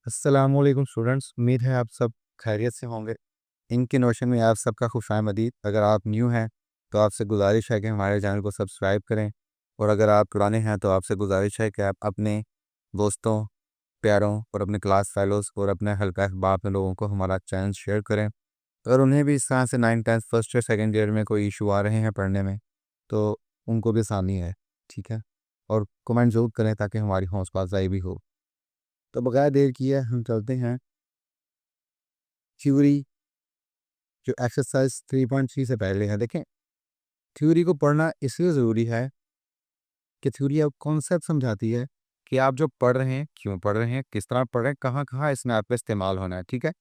अस्सलामुअलैकुम स्टूडेंट्स, उम्मीद है आप सब खैरियत से होंगे। इनके नोशन में आप सबका खुशामदीद। अगर आप न्यू हैं तो आपसे गुजारिश है कि हमारे चैनल को सब्सक्राइब करें, और अगर आप पुराने हैं तो आपसे गुजारिश है कि आप अपने दोस्तों, प्यारों और अपने क्लास फेलोज़ और अपने हल्का अहबाब में लोगों को हमारा चैनल शेयर करें। अगर उन्हें भी इस तरह से 9th 10th फर्स्ट या सेकेंड ईयर में कोई इशू आ रहे हैं पढ़ने में, तो उनको भी आसानी है। ठीक है, और कमेंट ज़रूर करें ताकि हमारी हौसला अफजाई भी हो। तो बगैर देर किए हम चलते हैं थ्योरी, जो एक्सरसाइज 3.3 से पहले है। देखें, थ्योरी को पढ़ना इसलिए ज़रूरी है कि थ्योरी आपको कॉन्सेप्ट समझाती है कि आप जो पढ़ रहे हैं, क्यों पढ़ रहे हैं, किस तरह पढ़ रहे हैं, कहाँ कहाँ इसमें आपका इस्तेमाल होना है। ठीक है,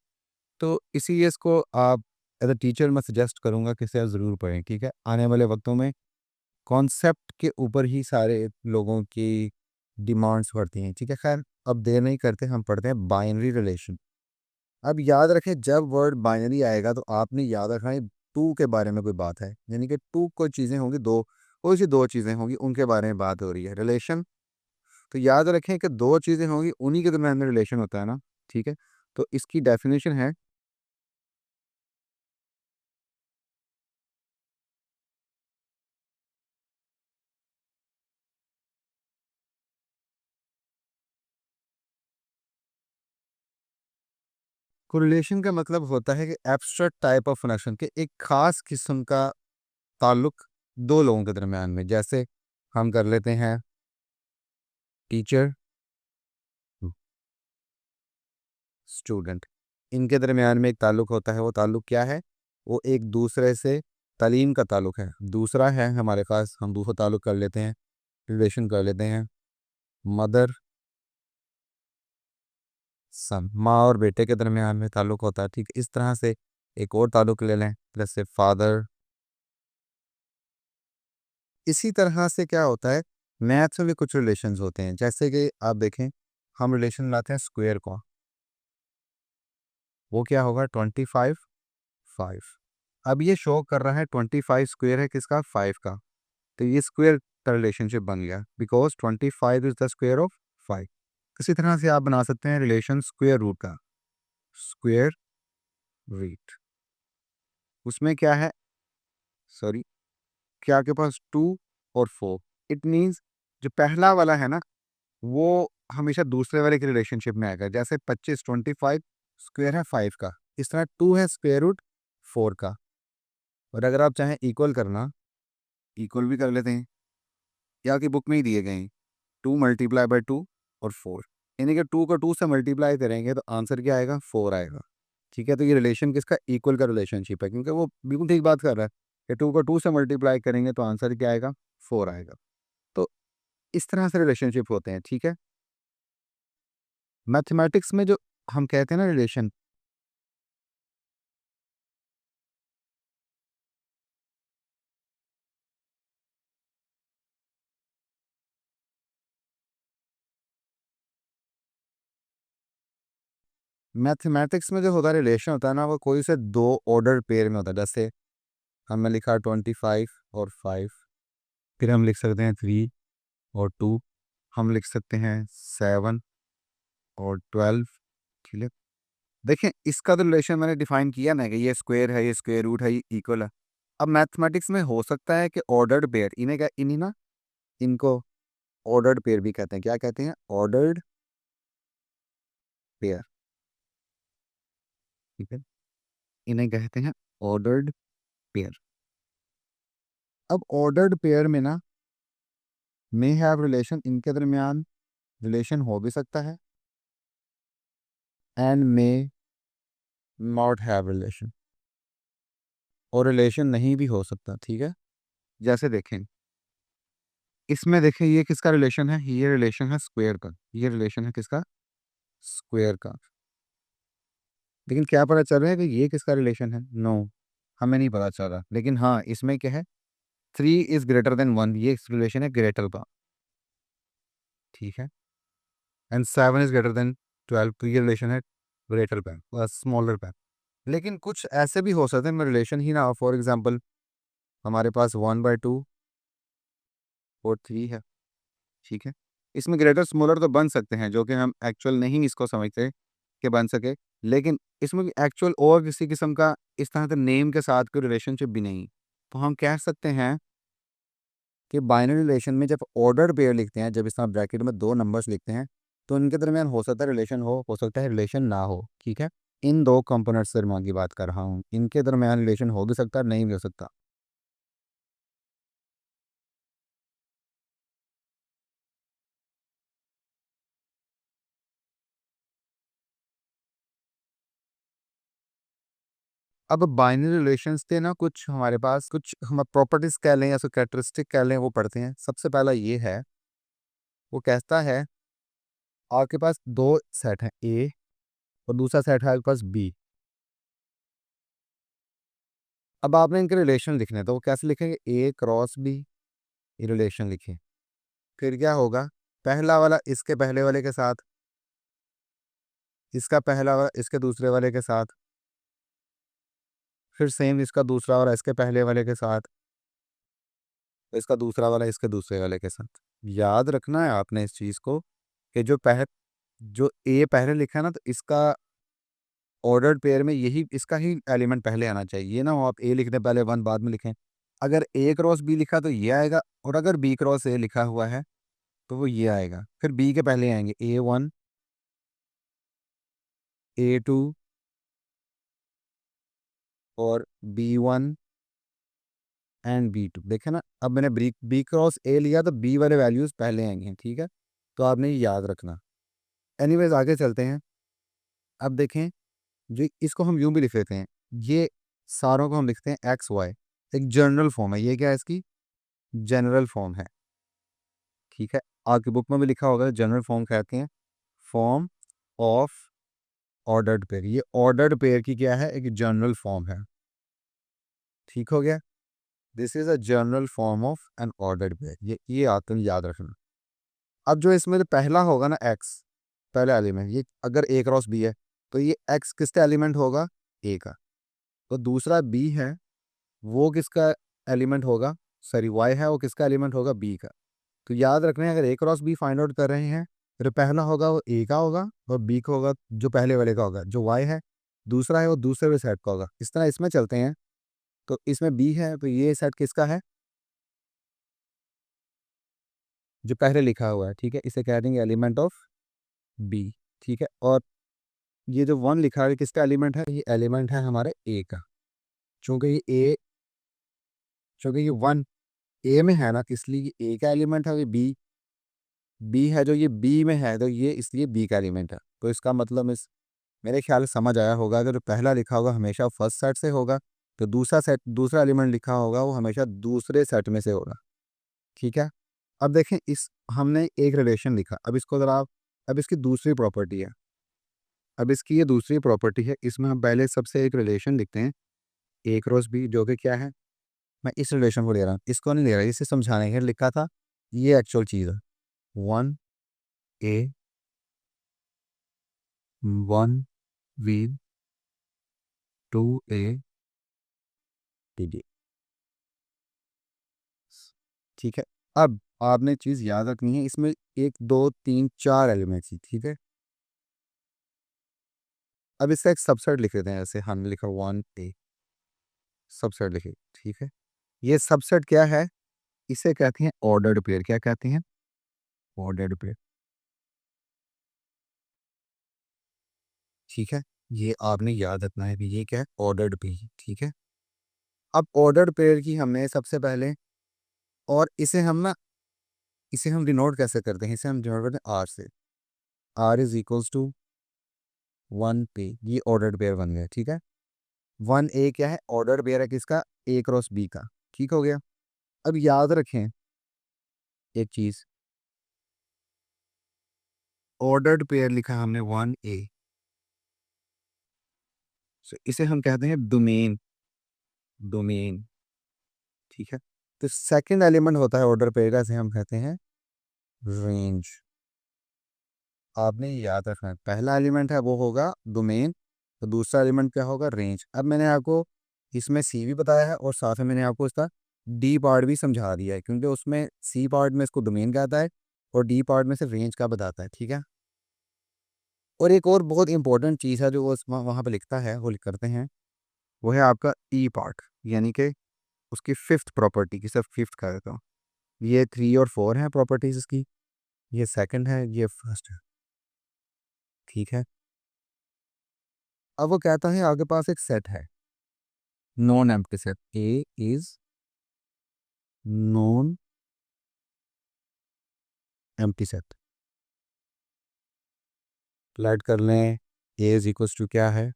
तो इसीलिए इसको आप एज अ टीचर मैं सजेस्ट करूँगा कि इसे आप ज़रूर पढ़ें। ठीक है, आने वाले वक्तों में कॉन्सेप्ट के ऊपर ही सारे लोगों की डिमांड्स बढ़ती हैं। ठीक है, खैर अब देर नहीं करते, हम पढ़ते हैं बाइनरी रिलेशन। अब याद रखें, जब वर्ड बाइनरी आएगा तो आपने याद रखना है टू के बारे में कोई बात है, यानी कि टू कोई चीज़ें होंगी, दो कोई सी दो चीज़ें होंगी, उनके बारे में बात हो रही है। रिलेशन, तो याद रखें कि दो चीज़ें होंगी, उन्हीं के दरमियान में रिलेशन होता है ना। ठीक है, तो इसकी डेफिनेशन है कोरिलेशन का मतलब होता है कि एब्स्ट्रैक्ट टाइप ऑफ कनेक्शन, के एक खास किस्म का ताल्लुक दो लोगों के दरमियान में। जैसे हम कर लेते हैं टीचर स्टूडेंट, इनके दरमियान में एक ताल्लुक होता है। वो ताल्लुक क्या है? वो एक दूसरे से तालीम का ताल्लुक है। दूसरा है हमारे पास, हम दूसरा ताल्लुक कर लेते हैं, रिलेशन कर लेते हैं मदर सन, माँ और बेटे के दरमियान में ताल्लुक होता है। ठीक है, इस तरह से एक और ताल्लुक ले लें, जैसे फादर। इसी तरह से क्या होता है, मैथ्स में भी कुछ रिलेशंस होते हैं। जैसे कि आप देखें, हम रिलेशन लाते हैं स्क्वायर को, वो क्या होगा? 25 5। अब ये शो कर रहा है 25 स्क्वायर है किसका? 5 का। तो ये स्क्वायर का रिलेशनशिप बन गया, because 25 is the square of 5। इसी तरह से आप बना सकते हैं रिलेशन स्क्वायर रूट का, स्क्वायर रूट। उसमें क्या है? सॉरी, क्या आपके पास 2 और 4? इट मीन्स जो पहला वाला है ना, वो हमेशा दूसरे वाले के रिलेशनशिप में आएगा। जैसे 25 स्क्वायर है 5 का, इस तरह 2 है स्क्वायर रूट 4 का। और अगर आप चाहें इक्वल करना, इक्वल भी कर लेते हैं, या कि बुक में ही दिए गए हैं, 2 × 2 और 4, यानी कि 2 को 2 से मल्टीप्लाई करेंगे तो आंसर क्या आएगा? 4 आएगा। ठीक है, तो ये रिलेशन किसका? इक्वल का रिलेशनशिप है, क्योंकि वो बिल्कुल ठीक बात कर रहा है कि 2 को 2 से मल्टीप्लाई करेंगे तो आंसर क्या आएगा? 4 आएगा। तो इस तरह से रिलेशनशिप होते हैं। ठीक है, मैथमेटिक्स में जो हम कहते हैं ना रिलेशन, मैथमेटिक्स में जो होता है रिलेशन होता है ना, वो कोई से दो ऑर्डर पेयर में होता है। जैसे हमने लिखा 25 और 5, फिर हम लिख सकते हैं 3 और 2, हम लिख सकते हैं 7 और 12। ठीक है, देखें इसका तो रिलेशन मैंने डिफाइन किया ना कि ये स्क्वायर है, ये स्क्वायर रूट है, ये इक्वल है। अब मैथमेटिक्स में हो सकता है कि ऑर्डर्ड पेयर, इन्हें क्या, इन्हीं ना, इनको ऑर्डर्ड पेयर भी कहते हैं। क्या कहते हैं? Ordered pair. ठीक है, इन्हें कहते हैं ऑर्डर्ड पेयर। अब ऑर्डर्ड पेयर में ना, मे हैव रिलेशन, इनके दरमियान रिलेशन हो भी सकता है, and may not have relation, और रिलेशन नहीं भी हो सकता। ठीक है, जैसे देखें, इसमें देखें ये किसका रिलेशन है? ये रिलेशन है स्क्वायर का, ये रिलेशन है किसका? स्क्वायर का। लेकिन क्या पता चल रहा है कि ये किसका रिलेशन है? नो, हमें नहीं पता चल रहा। लेकिन हाँ, इसमें क्या है, 3 इज ग्रेटर देन 1, ये रिलेशन है ग्रेटर का। ठीक है, एंड 7 इज ग्रेटर देन 12, तो ये रिलेशन है ग्रेटर का, स्मॉलर का। लेकिन कुछ ऐसे भी हो सकते हैं रिलेशन ही ना हो। फॉर एग्जाम्पल, हमारे पास 1/2 और 3 है। ठीक है, इसमें ग्रेटर स्मॉलर तो बन सकते हैं, जो कि हम एक्चुअल नहीं इसको समझते, के बन सके, लेकिन इसमें एक्चुअल और किसी किस्म का इस तरह से नेम के साथ कोई रिलेशनशिप भी नहीं। तो हम कह सकते हैं कि बाइनरी रिलेशन में जब ऑर्डर पेयर लिखते हैं, जब इस तरह ब्रैकेट में दो नंबर्स लिखते हैं, तो इनके दरमियान हो सकता है रिलेशन हो सकता है रिलेशन ना हो। ठीक है, इन दो कंपोनेंट्स से मैं की बात कर रहा हूँ, इनके दरमियान रिलेशन हो भी सकता है, नहीं भी हो सकता। अब बाइनरी रिलेशंस के ना कुछ हमारे पास कुछ हम प्रॉपर्टीज कह लें या कैरेक्टरिस्टिक कह लें, वो पढ़ते हैं। सबसे पहला ये है, वो कहता है आपके पास दो सेट हैं, ए और दूसरा सेट है आपके पास बी। अब आपने इनके रिलेशन लिखने हैं, तो वो कैसे लिखेंगे, ए क्रॉस बी, ये रिलेशन लिखें। फिर क्या होगा, पहला वाला इसके पहले वाले के साथ, इसका पहला वाला इसके दूसरे वाले के साथ, फिर सेम इसका दूसरा वाला इसके पहले वाले के साथ, इसका दूसरा वाला इसके दूसरे वाले के साथ। याद रखना है आपने इस चीज़ को कि जो ए पहले लिखा है ना, तो इसका ऑर्डर्ड पेयर में यही इसका ही एलिमेंट पहले आना चाहिए। ये ना हो आप ए लिख दें पहले वन बाद में लिखें। अगर ए क्रॉस बी लिखा तो ये आएगा, और अगर बी क्रॉस ए लिखा हुआ है तो वो ये आएगा। फिर बी के पहले आएंगे A1, A2 और B1 एंड B2। देखे ना, अब मैंने बी क्रॉस ए लिया तो बी वाले वैल्यूज़ पहले आएंगे। ठीक है, तो आपने ये याद रखना। एनीवेज आगे चलते हैं। अब देखें, जो इसको हम यूं भी लिख लेते हैं, ये सारों को हम लिखते हैं एक्स वाई, एक जनरल फॉर्म है। ये क्या है, इसकी जनरल फॉर्म है। ठीक है, आपकी बुक में भी लिखा होगा जनरल फॉर्म कहते हैं फॉर्म ऑफ ऑर्डर्ड पेयर। ये ऑर्डर्ड पेयर की क्या है, एक जनरल फॉर्म है। ठीक हो गया, this is a general form of N ordered pair. ये आपको याद रखना। अब जो इसमें जो पहला होगा ना एक्स, पहला एलिमेंट, ये अगर ए क्रॉस बी है तो ये एक्स किसका एलिमेंट होगा, ए का। तो दूसरा बी है, वो किसका एलिमेंट होगा, सॉरी वाई है, वो किसका एलिमेंट होगा, बी का। तो याद रखना है, अगर ए क्रॉस बी फाइंड आउट कर रहे हैं, फिर पहला होगा वो ए का होगा और बी का होगा जो पहले वाले का होगा, जो वाई है दूसरा है वो दूसरे वाले सेट का होगा। इस तरह इसमें चलते हैं। तो इसमें बी है तो ये सेट किसका है, जो पहले लिखा हुआ है। ठीक है, इसे कह देंगे एलिमेंट ऑफ बी। ठीक है, और ये जो वन लिखा है किसका एलिमेंट है, ये एलिमेंट है हमारे ए का। चूंकि ये वन ए में है ना, इसलिए ये ए का एलिमेंट है। ये बी है, जो ये बी में है तो ये इसलिए बी का एलिमेंट है। तो इसका मतलब इस मेरे ख्याल से समझ आया होगा, अगर जो पहला लिखा होगा हमेशा फर्स्ट सेट से होगा, तो दूसरा एलिमेंट लिखा होगा वो हमेशा दूसरे सेट में से होगा। ठीक है, अब देखें, इस हमने एक रिलेशन लिखा, अब इसको ज़रा अब इसकी दूसरी प्रॉपर्टी है। अब इसकी ये दूसरी प्रॉपर्टी है, इसमें हम पहले सबसे एक रिलेशन लिखते हैं, ए क्रॉस बी, जो कि क्या है, मैं इस रिलेशन को ले रहा हूँ, इसको नहीं ले रहा, इसे समझाने के लिए लिखा था। ये एक्चुअल चीज़ है, 1A 1V 2A TD। ठीक है, अब आपने चीज़ याद रखनी है, इसमें एक दो तीन चार एलिमेंट्स थी। ठीक है, अब इसका एक सबसेट लिख देते हैं, जैसे हमने लिखा 1A सबसेट लिखे। ठीक है, ये सबसेट क्या है, इसे कहते हैं ऑर्डर्ड पेयर। क्या कहते हैं, ऑर्डर्ड पेयर। ठीक है, ये आपने याद रखना है कि ये क्या है, ऑर्डर्ड पेयर। ठीक है, अब ऑर्डर्ड पेयर की हमने सबसे पहले, और इसे हम डिनोट कैसे करते हैं, इसे हम डिनोट करते हैं आर से। Are is equals to 1P, ये ऑर्डर्ड पेयर बन गया। ठीक है, 1A क्या है, ऑर्डर्ड पेयर है किसका, ए क्रॉस बी का। ठीक हो गया, अब याद रखें एक चीज, ऑर्डर्ड पेयर लिखा है हमने 1A, so इसे हम कहते हैं डोमेन। डोमेन, ठीक है, तो सेकंड एलिमेंट होता है ऑर्डर पेयर का, इसे हम कहते हैं रेंज। आपने ये याद रखना है, पहला एलिमेंट है वो होगा डोमेन, तो दूसरा एलिमेंट क्या होगा, रेंज। अब मैंने आपको इसमें सी भी बताया है और साथ में मैंने आपको इसका डी पार्ट भी समझा दिया है, क्योंकि उसमें सी पार्ट में इसको डोमेन कहता है और डी पार्ट में से रेंज का बताता है। ठीक है, और एक और बहुत इंपॉर्टेंट चीज़ है जो वो वहाँ पे लिखता है, वो करते हैं, वो है आपका ई पार्ट, यानी कि उसकी फिफ्थ प्रॉपर्टी की, सिर्फ फिफ्थ का देता हूँ। ये 3 और 4 हैं प्रॉपर्टीज इसकी, ये सेकंड है, ये फर्स्ट है। ठीक है, अब वो कहता है आगे पास एक सेट है, non empty set, A is non empty set. Plot कर लें, ए इज इक्वल्स टू क्या है,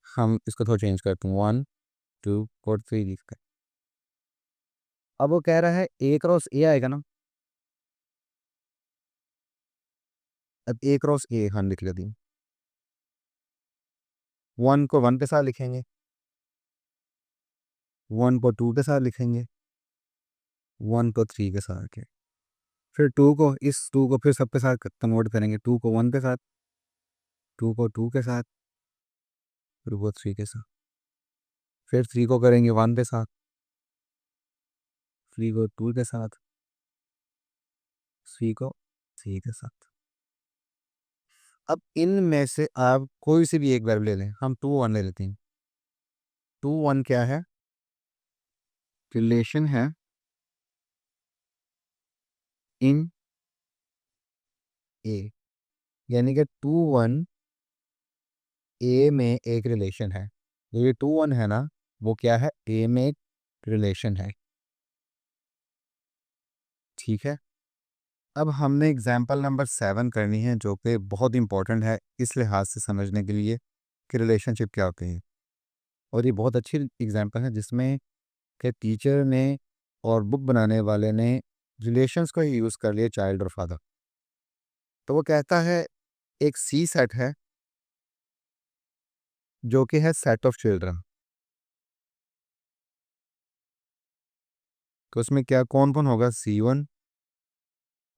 हम इसको थोड़ा चेंज करते हैं, 1 2 और 3 लिखते हैं। अब वो कह रहा है ए क्रॉस ए आएगा ना, अब ए क्रॉस ए हम लिख लेते हैं, 1 को 1 के साथ लिखेंगे, 1 को 2 के साथ लिखेंगे, 1 को 3 के साथ रखें, फिर 2 को, इस 2 को फिर सबके साथ कन्वर्ट करेंगे, 2 को 1 के साथ, 2 को 2 के साथ, फिर वो 3 के साथ, फिर 3 को करेंगे 1 के साथ, 3 को 2 के साथ, 3 को 3 के साथ। अब इनमें से आप कोई से भी एक वैल्यू ले लें, हम 2 1 ले लेते हैं। 2 1 क्या है, रिलेशन है इन ए, यानी कि 2 1 ए में एक रिलेशन है। ये 2 1 है ना, वो क्या है, ए में एक रिलेशन है। ठीक है, अब हमने एग्जाम्पल नंबर 7 करनी है, जो कि बहुत इंपॉर्टेंट है इस लिहाज से समझने के लिए कि रिलेशनशिप क्या होती है। और ये बहुत अच्छी एग्जाम्पल है जिसमें कि टीचर ने और बुक बनाने वाले ने रिलेशंस को ही यूज़ कर लिया, चाइल्ड और फादर। तो वो कहता है एक सी सेट है जो कि है सेट ऑफ चिल्ड्रन, तो उसमें क्या कौन कौन होगा, C1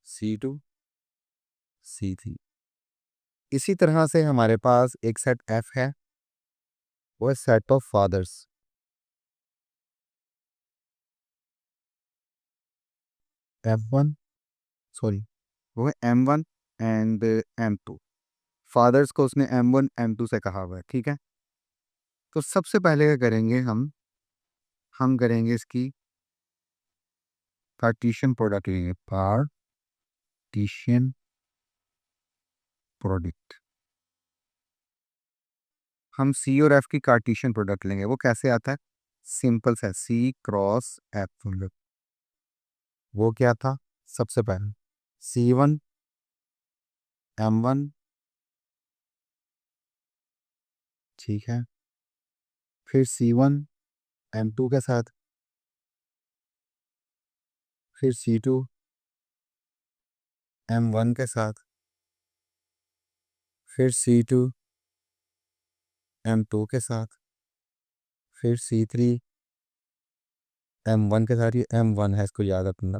C2 C3। इसी तरह से हमारे पास एक सेट F है, वो है set of fathers, F1, sorry, वो है M1 एंड M2। फादर्स को उसने M1 M2 से कहा हुआ है। ठीक है, तो सबसे पहले क्या करेंगे, हम करेंगे इसकी कार्टेशियन प्रोडक्ट लेंगे, कार्टेशियन प्रोडक्ट। हम सी और एफ की कार्टेशियन प्रोडक्ट लेंगे, वो कैसे आता है, सिंपल सा, सी क्रॉस एफ। वो क्या था, सबसे पहले C1 M1, ठीक है, फिर C1 M2 के साथ, फिर C2 M1 के साथ, फिर C2 M2 के साथ, फिर C3 M1 के साथ, ये M1 है इसको याद रखना,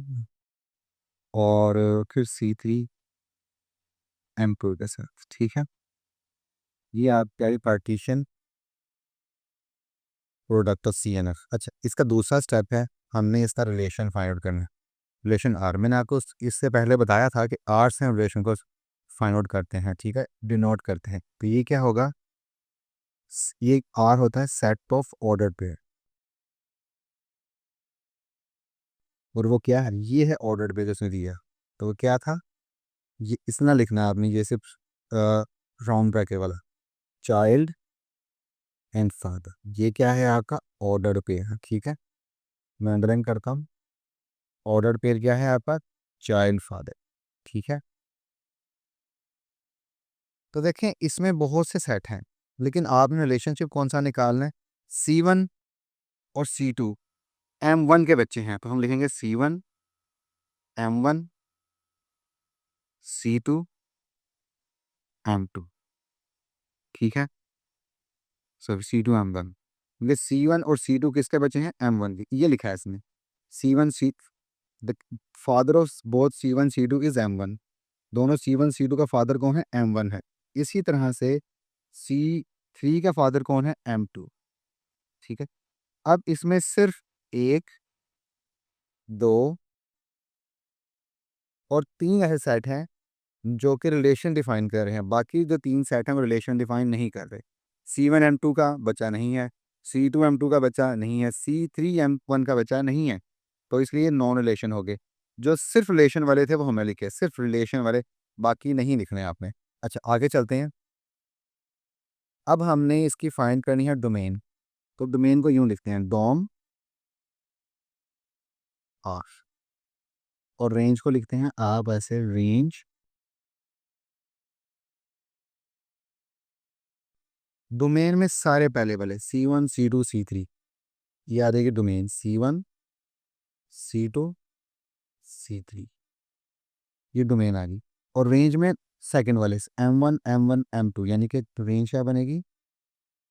और फिर C3 M2 के साथ। ठीक है, ये आप क्या पार्टीशन प्रोडक्ट ऑफ CNF। अच्छा, इसका दूसरा स्टेप है, हमने इसका रिलेशन फाइंड आउट करना है, रिलेशन आर। मैंने आपको इससे पहले बताया था कि आर से हम रिलेशन को फाइंड आउट करते हैं, ठीक है, डिनोट करते हैं। तो ये क्या होगा, ये आर होता है सेट ऑफ ऑर्डर पेयर, और वो क्या है, ये है ऑर्डर पेयर जिसने दिया। तो वो क्या था, ये इतना लिखना है आपने, ये सिर्फ राउंड ब्रैकेट वाला, चाइल्ड एंड फादर, ये क्या है आपका ऑर्डर पेयर। ठीक है, मैं अंडरलाइन करता हूँ, ऑर्डर पेयर क्या है आपका, चाइल्ड फादर। ठीक है, तो देखें इसमें बहुत से सेट हैं, लेकिन आपने रिलेशनशिप कौन सा निकालना है, C1 और C2 M1 के बच्चे हैं, तो हम लिखेंगे C1 M1 C2 M2। ठीक है, सो C2 M1, ये C1 और C2 किसके बच्चे हैं, M1 के, ये लिखा है इसमें, C1 C, the father of both C1 C2 is M1, दोनों C1 C2 का फादर कौन है, M1 है। इसी तरह से C3 का फादर कौन है, M2। ठीक है, अब इसमें सिर्फ 1 2 और 3 ऐसे सेट हैं जो कि रिलेशन डिफाइन कर रहे हैं। बाकी जो 3 सेट हैं वो रिलेशन डिफाइन नहीं कर रहे। C1 M2 का बच्चा नहीं है, C2 M2 का बच्चा नहीं है, C3 M1 का बच्चा नहीं है, तो इसलिए नॉन रिलेशन हो गए। जो सिर्फ रिलेशन वाले थे वो हमें लिखे, सिर्फ रिलेशन वाले, बाकी नहीं लिखने आपने। अच्छा, आगे चलते हैं। अब हमने इसकी फाइंड करनी है डोमेन। तो डोमेन को यूं लिखते हैं, डोम आर, और रेंज को लिखते हैं आप ऐसे, रेंज। डोमेन में सारे पहले वाले C1 C2 C3, ये आ जाएगी डोमेन C1 C2 C3, ये डोमेन आ गई। और रेंज में सेकंड वाले M1 M1 M2, यानी कि रेंज क्या बनेगी,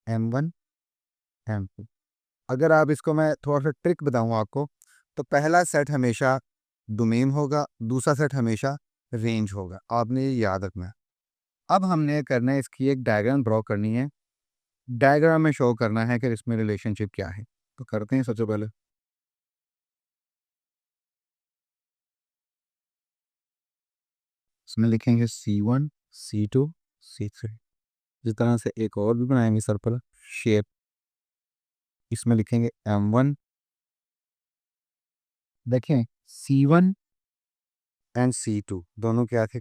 M1 M2। अगर आप इसको, मैं थोड़ा सा ट्रिक बताऊँ आपको, तो पहला सेट हमेशा डोमेन होगा, दूसरा सेट हमेशा रेंज होगा, आपने ये याद रखना है। अब हमने करना है, इसकी एक डायग्राम ड्रॉ करनी है। डायग्राम में शो करना है कि इसमें रिलेशनशिप क्या है। तो करते हैं सबसे पहले। इसमें लिखेंगे C1 C2 C3। जिस तरह से एक और भी बनाएंगे सर्कल शेप, इसमें लिखेंगे M1। देखें, C1 एंड C2 दोनों क्या थे,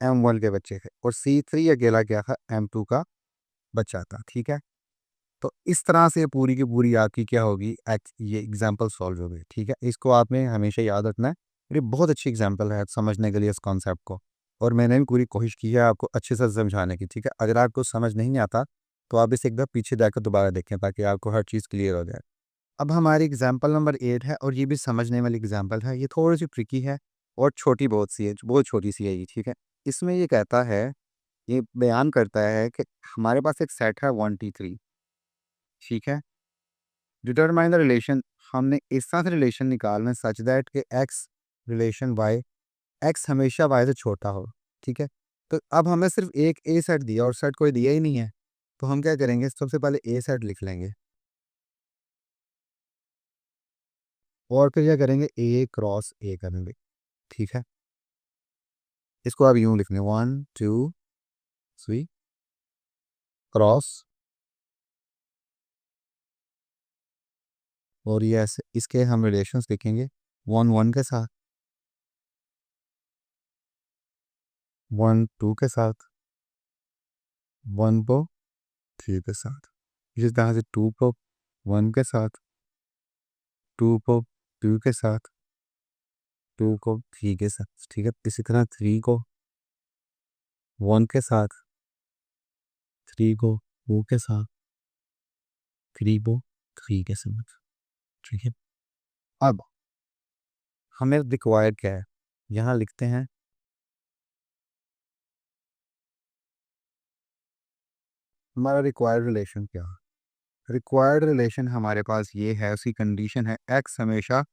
M1 के बच्चे थे, और C3 अकेला क्या था, M2 का बच्चा था। ठीक है, तो इस तरह से पूरी की पूरी आपकी क्या होगी, ये एग्जाम्पल सॉल्व होगी। ठीक है, इसको आपने हमेशा याद रखना है। ये बहुत अच्छी एग्जाम्पल है समझने के लिए इस कॉन्सेप्ट को, और मैंने भी पूरी कोशिश की है आपको अच्छे से समझाने की। ठीक है, अगर आपको समझ नहीं आता तो आप इसे एकदम पीछे जाकर दोबारा देखें, ताकि आपको हर चीज़ क्लियर हो जाए। अब हमारी एग्जाम्पल नंबर 8 है, और ये भी समझने वाली एग्जाम्पल है। ये थोड़ी सी ट्रिकी है और छोटी बहुत सी है, बहुत छोटी सी है ये। ठीक है, इसमें ये कहता है, ये बयान करता है कि हमारे पास एक सेट है 1 2 3। ठीक है, डिटरमाइन द रिलेशन, हमने इस तरह से रिलेशन निकालना है सच दैट के एक्स रिलेशन वाई, एक्स हमेशा वाई से छोटा हो। ठीक है, तो अब हमें सिर्फ एक ए सेट दिया और सेट कोई दिया ही नहीं है, तो हम क्या करेंगे, सबसे पहले ए सेट लिख लेंगे, और फिर क्या करेंगे, ए क्रॉस ए करेंगे। ठीक है, इसको आप यूं लिख लें, 1 2 3 क्रॉस, और ये ऐसे इसके हम रिलेशंस लिखेंगे 1 1 के साथ, 1 2 के साथ, 1 को 3 के साथ। इसी तरह से 2 को 1 के साथ, 2 को 2 के साथ, 2 को 3 के साथ। ठीक है, इसी तरह 3 को 1 के साथ, 3 को 2 के साथ, 3 को 3 के साथ। ठीक है, अब हमें रिक्वायर्ड क्या है, यहाँ लिखते हैं, हमारा रिक्वायर्ड रिलेशन क्या है। रिक्वायर्ड रिलेशन हमारे पास ये है, उसकी कंडीशन है एक्स हमेशा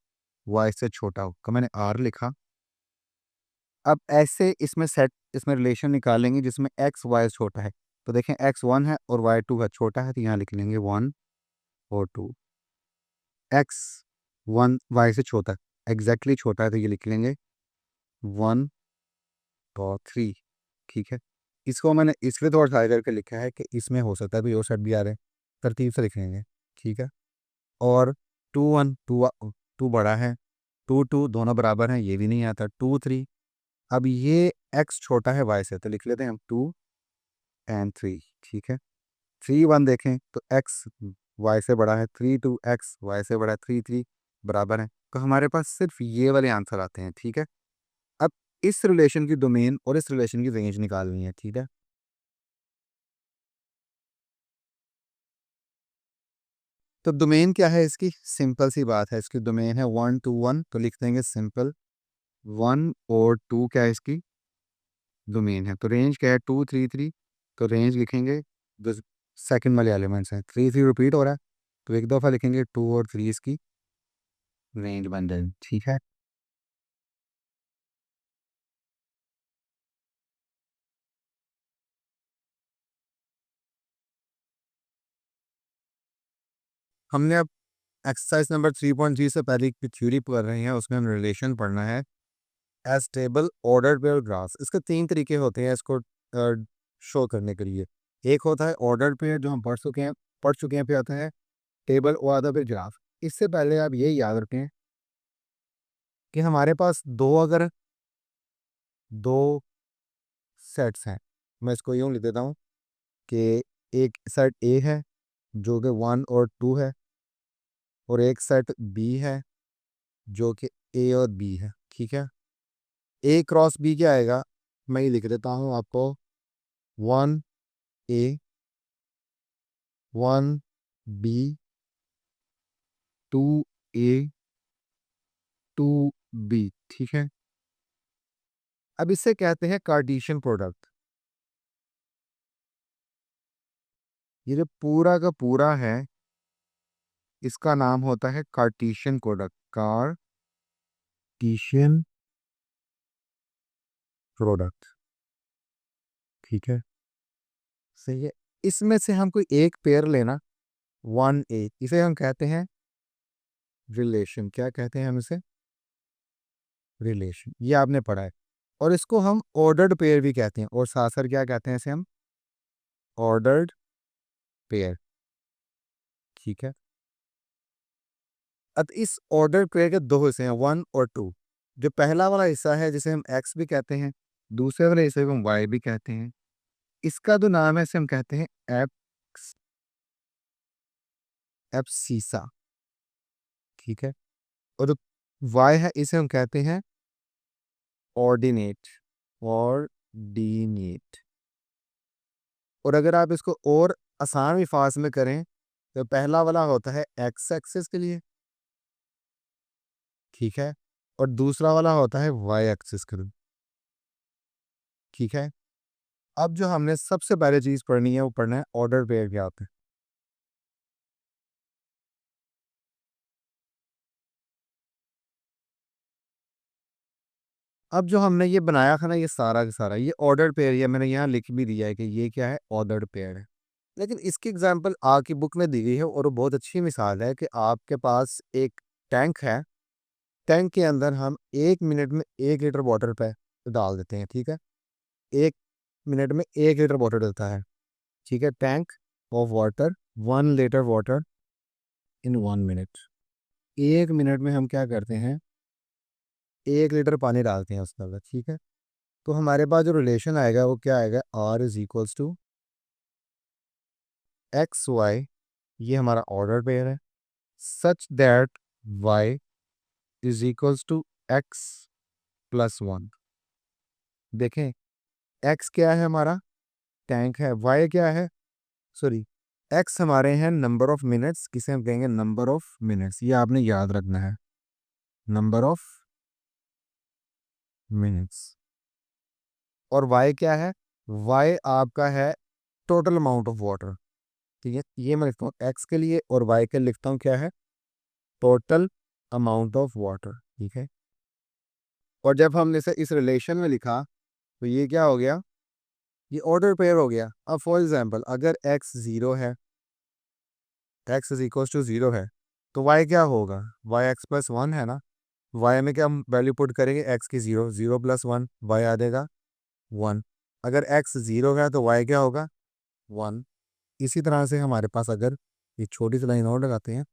वाई से छोटा हो, तो मैंने आर लिखा। अब ऐसे इसमें सेट, इसमें रिलेशन निकालेंगे जिसमें एक्स वाई से छोटा है। तो देखें, X1 है और Y2 है, छोटा है, तो यहाँ लिख लेंगे 1 और 2। X1 वाई से छोटा है, एग्जैक्टली छोटा है, तो ये लिख लेंगे 1 और 3। ठीक है, इसको मैंने इसलिए थोड़ा सा करके लिखा है कि इसमें हो सकता है भी और सेट भी आ रहे हैं, तरतीब से लिख लेंगे। ठीक है, और 2 1 2 बड़ा है, 2 2 दोनों बराबर हैं, ये भी नहीं आता, 2 3। अब ये एक्स छोटा है वाई से, तो लिख लेते हैं हम 2 और 3। ठीक है, 3 1 देखें तो एक्स वाई से बड़ा है, 3 2 एक्स वाई से बड़ा है, 3 3 बराबर है, तो हमारे पास सिर्फ ये वाले आंसर आते हैं। ठीक है, अब इस रिलेशन की डोमेन और इस रिलेशन की रेंज निकालनी है। ठीक है, तो डोमेन क्या है इसकी, सिंपल सी बात है, इसकी डोमेन है 1 2 1, तो लिख देंगे सिंपल 1 और 2 क्या है इसकी डोमेन है। तो रेंज क्या है, 2 3 3, तो रेंज लिखेंगे, जो सेकंड वाले एलिमेंट्स हैं, 3 3 रिपीट हो रहा है, तो एक दफ़ा लिखेंगे 2 और 3 इसकी रेंज बन जाएगी। ठीक है, हमने अब एक्सरसाइज नंबर 3.3 से पहले की थ्योरी पढ़ रहे हैं, उसमें हम रिलेशन पढ़ना है as table, order pair, graph. इसके 3 तरीके होते हैं इसको शो करने के लिए। एक होता है ऑर्डर पेयर जो हम पढ़ चुके हैं, फिर आता है टेबल और आता है फिर ग्राफ। इससे पहले आप ये याद रखें कि हमारे पास दो सेट्स हैं। मैं इसको यूँ लिख देता हूँ कि एक सेट ए है जो कि 1 और 2 है, और एक सेट बी है जो कि ए और बी है। ठीक है, ए क्रॉस बी क्या आएगा, मैं ये लिख देता हूँ आपको, 1 ए 1 बी 2 ए 2 बी। ठीक है, अब इससे कहते हैं कार्टेशियन प्रोडक्ट। ये जो पूरा का पूरा है इसका नाम होता है कार्टेशियन प्रोडक्ट। Cartesian product. ठीक है, सही है। इसमें से हम कोई एक पेयर लेना, 1 ए, इसे हम कहते हैं रिलेशन। क्या कहते हैं हम इसे? रिलेशन। ये आपने पढ़ा है। और इसको हम ऑर्डर्ड पेयर भी कहते हैं, और साथ साथ क्या कहते हैं इसे हम? Ordered pair. ठीक है, अब इस ऑर्डर पेयर के दो हिस्से हैं, 1 और 2। जो पहला वाला हिस्सा है जिसे हम एक्स भी कहते हैं, दूसरे वाले हिस्से को हम वाई भी कहते हैं। इसका जो नाम है इसे हम कहते हैं एप्स एप्सीसा। ठीक है, और जो वाई है इसे हम कहते हैं ऑर्डिनेट। ऑर्डिनेट। और अगर आप इसको और आसान अल्फाज में करें तो पहला वाला होता है एक्स एक्सिस के लिए। ठीक है, और दूसरा वाला होता है वाई एक्सिस के लिए। ठीक है, अब जो हमने सबसे पहले चीज पढ़नी है वो पढ़ना है ऑर्डर पेयर क्या होते हैं। अब जो हमने ये बनाया था ना, ये सारा का सारा ये ऑर्डर पेयर, ये मैंने यहाँ लिख भी दिया है कि ये क्या है, ऑर्डर पेयर है। लेकिन इसकी एग्जांपल आपकी बुक में दी गई है, और वो बहुत अच्छी मिसाल है कि आपके पास एक टैंक है। टैंक के अंदर हम 1 मिनट में 1 लीटर वाटर पे डाल देते हैं। ठीक है, 1 मिनट में 1 लीटर वाटर डलता है। ठीक है, tank of water, 1 litre water in 1 minute. 1 minute में हम क्या करते हैं, 1 लीटर पानी डालते हैं उसके अंदर। ठीक है, तो हमारे पास जो रिलेशन आएगा वो क्या आएगा, R is equals to x y. ये हमारा ऑर्डर पेयर है, such that y is equals to x plus 1। देखें, एक्स क्या है हमारा, टैंक है। वाई क्या है, सॉरी, एक्स हमारे हैं नंबर ऑफ मिनट्स, किसे हम कहेंगे नंबर ऑफ मिनट्स। ये आपने याद रखना है, नंबर ऑफ मिनट्स। और वाई क्या है, वाई आपका है टोटल अमाउंट ऑफ वाटर। ठीक है, ये मैं लिखता हूँ एक्स के लिए, और वाई के लिए लिखता हूँ क्या है, टोटल अमाउंट ऑफ वाटर। ठीक है, और जब हमने इसे इस रिलेशन में लिखा तो ये क्या हो गया, ये ऑर्डर पेयर हो गया। अब फॉर एग्जांपल अगर x 0 है, x इज इक्वल टू 0 है, तो y क्या होगा, y x प्लस 1 है ना। y में क्या हम वैल्यू पुट करेंगे, x की 0, 0 प्लस 1, y आ जाएगा 1। अगर x 0 है तो y क्या होगा, 1। इसी तरह से हमारे पास, अगर ये छोटी सी लाइन और लगाते हैं,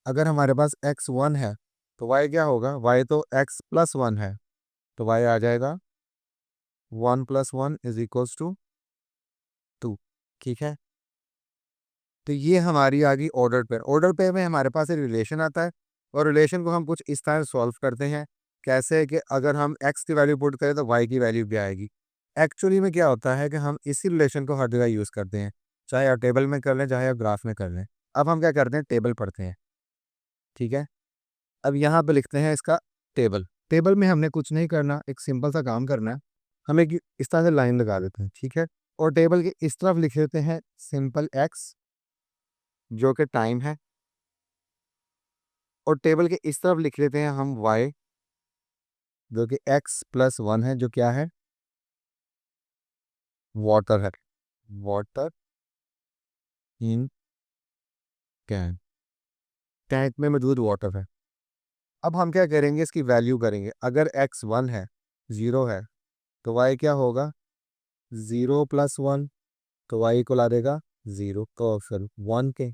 अगर हमारे पास x 1 है तो y क्या होगा, y तो x प्लस 1 है, तो y आ जाएगा 1 प्लस 1 इज इक्वल्स टू 2। ठीक है, तो ये हमारी आ गई ऑर्डर पेयर। ऑर्डर पेयर में हमारे पास एक रिलेशन आता है, और रिलेशन को हम कुछ इस तरह सॉल्व करते हैं। कैसे कि अगर हम x की वैल्यू पुट करें तो y की वैल्यू भी आएगी। एक्चुअली में क्या होता है कि हम इसी रिलेशन को हर जगह यूज़ करते हैं, चाहे आप टेबल में कर लें चाहे आप ग्राफ में कर लें। अब हम क्या करते हैं, टेबल पढ़ते हैं। ठीक है, अब यहाँ पे लिखते हैं इसका टेबल। टेबल में हमने कुछ नहीं करना, एक सिंपल सा काम करना है। हम एक इस तरह से लाइन लगा देते हैं। ठीक है, और टेबल के इस तरफ लिख देते हैं सिंपल एक्स जो कि टाइम है, और टेबल के इस तरफ लिख लेते हैं हम y जो कि x प्लस 1 है, जो क्या है, वाटर है। वाटर इन कैन, टैंक में मौजूद वाटर है। अब हम क्या करेंगे, इसकी वैल्यू करेंगे। अगर x 1 है 0 है तो y क्या होगा, 0+1, तो y को ला देगा 0 तो फिर 1 के।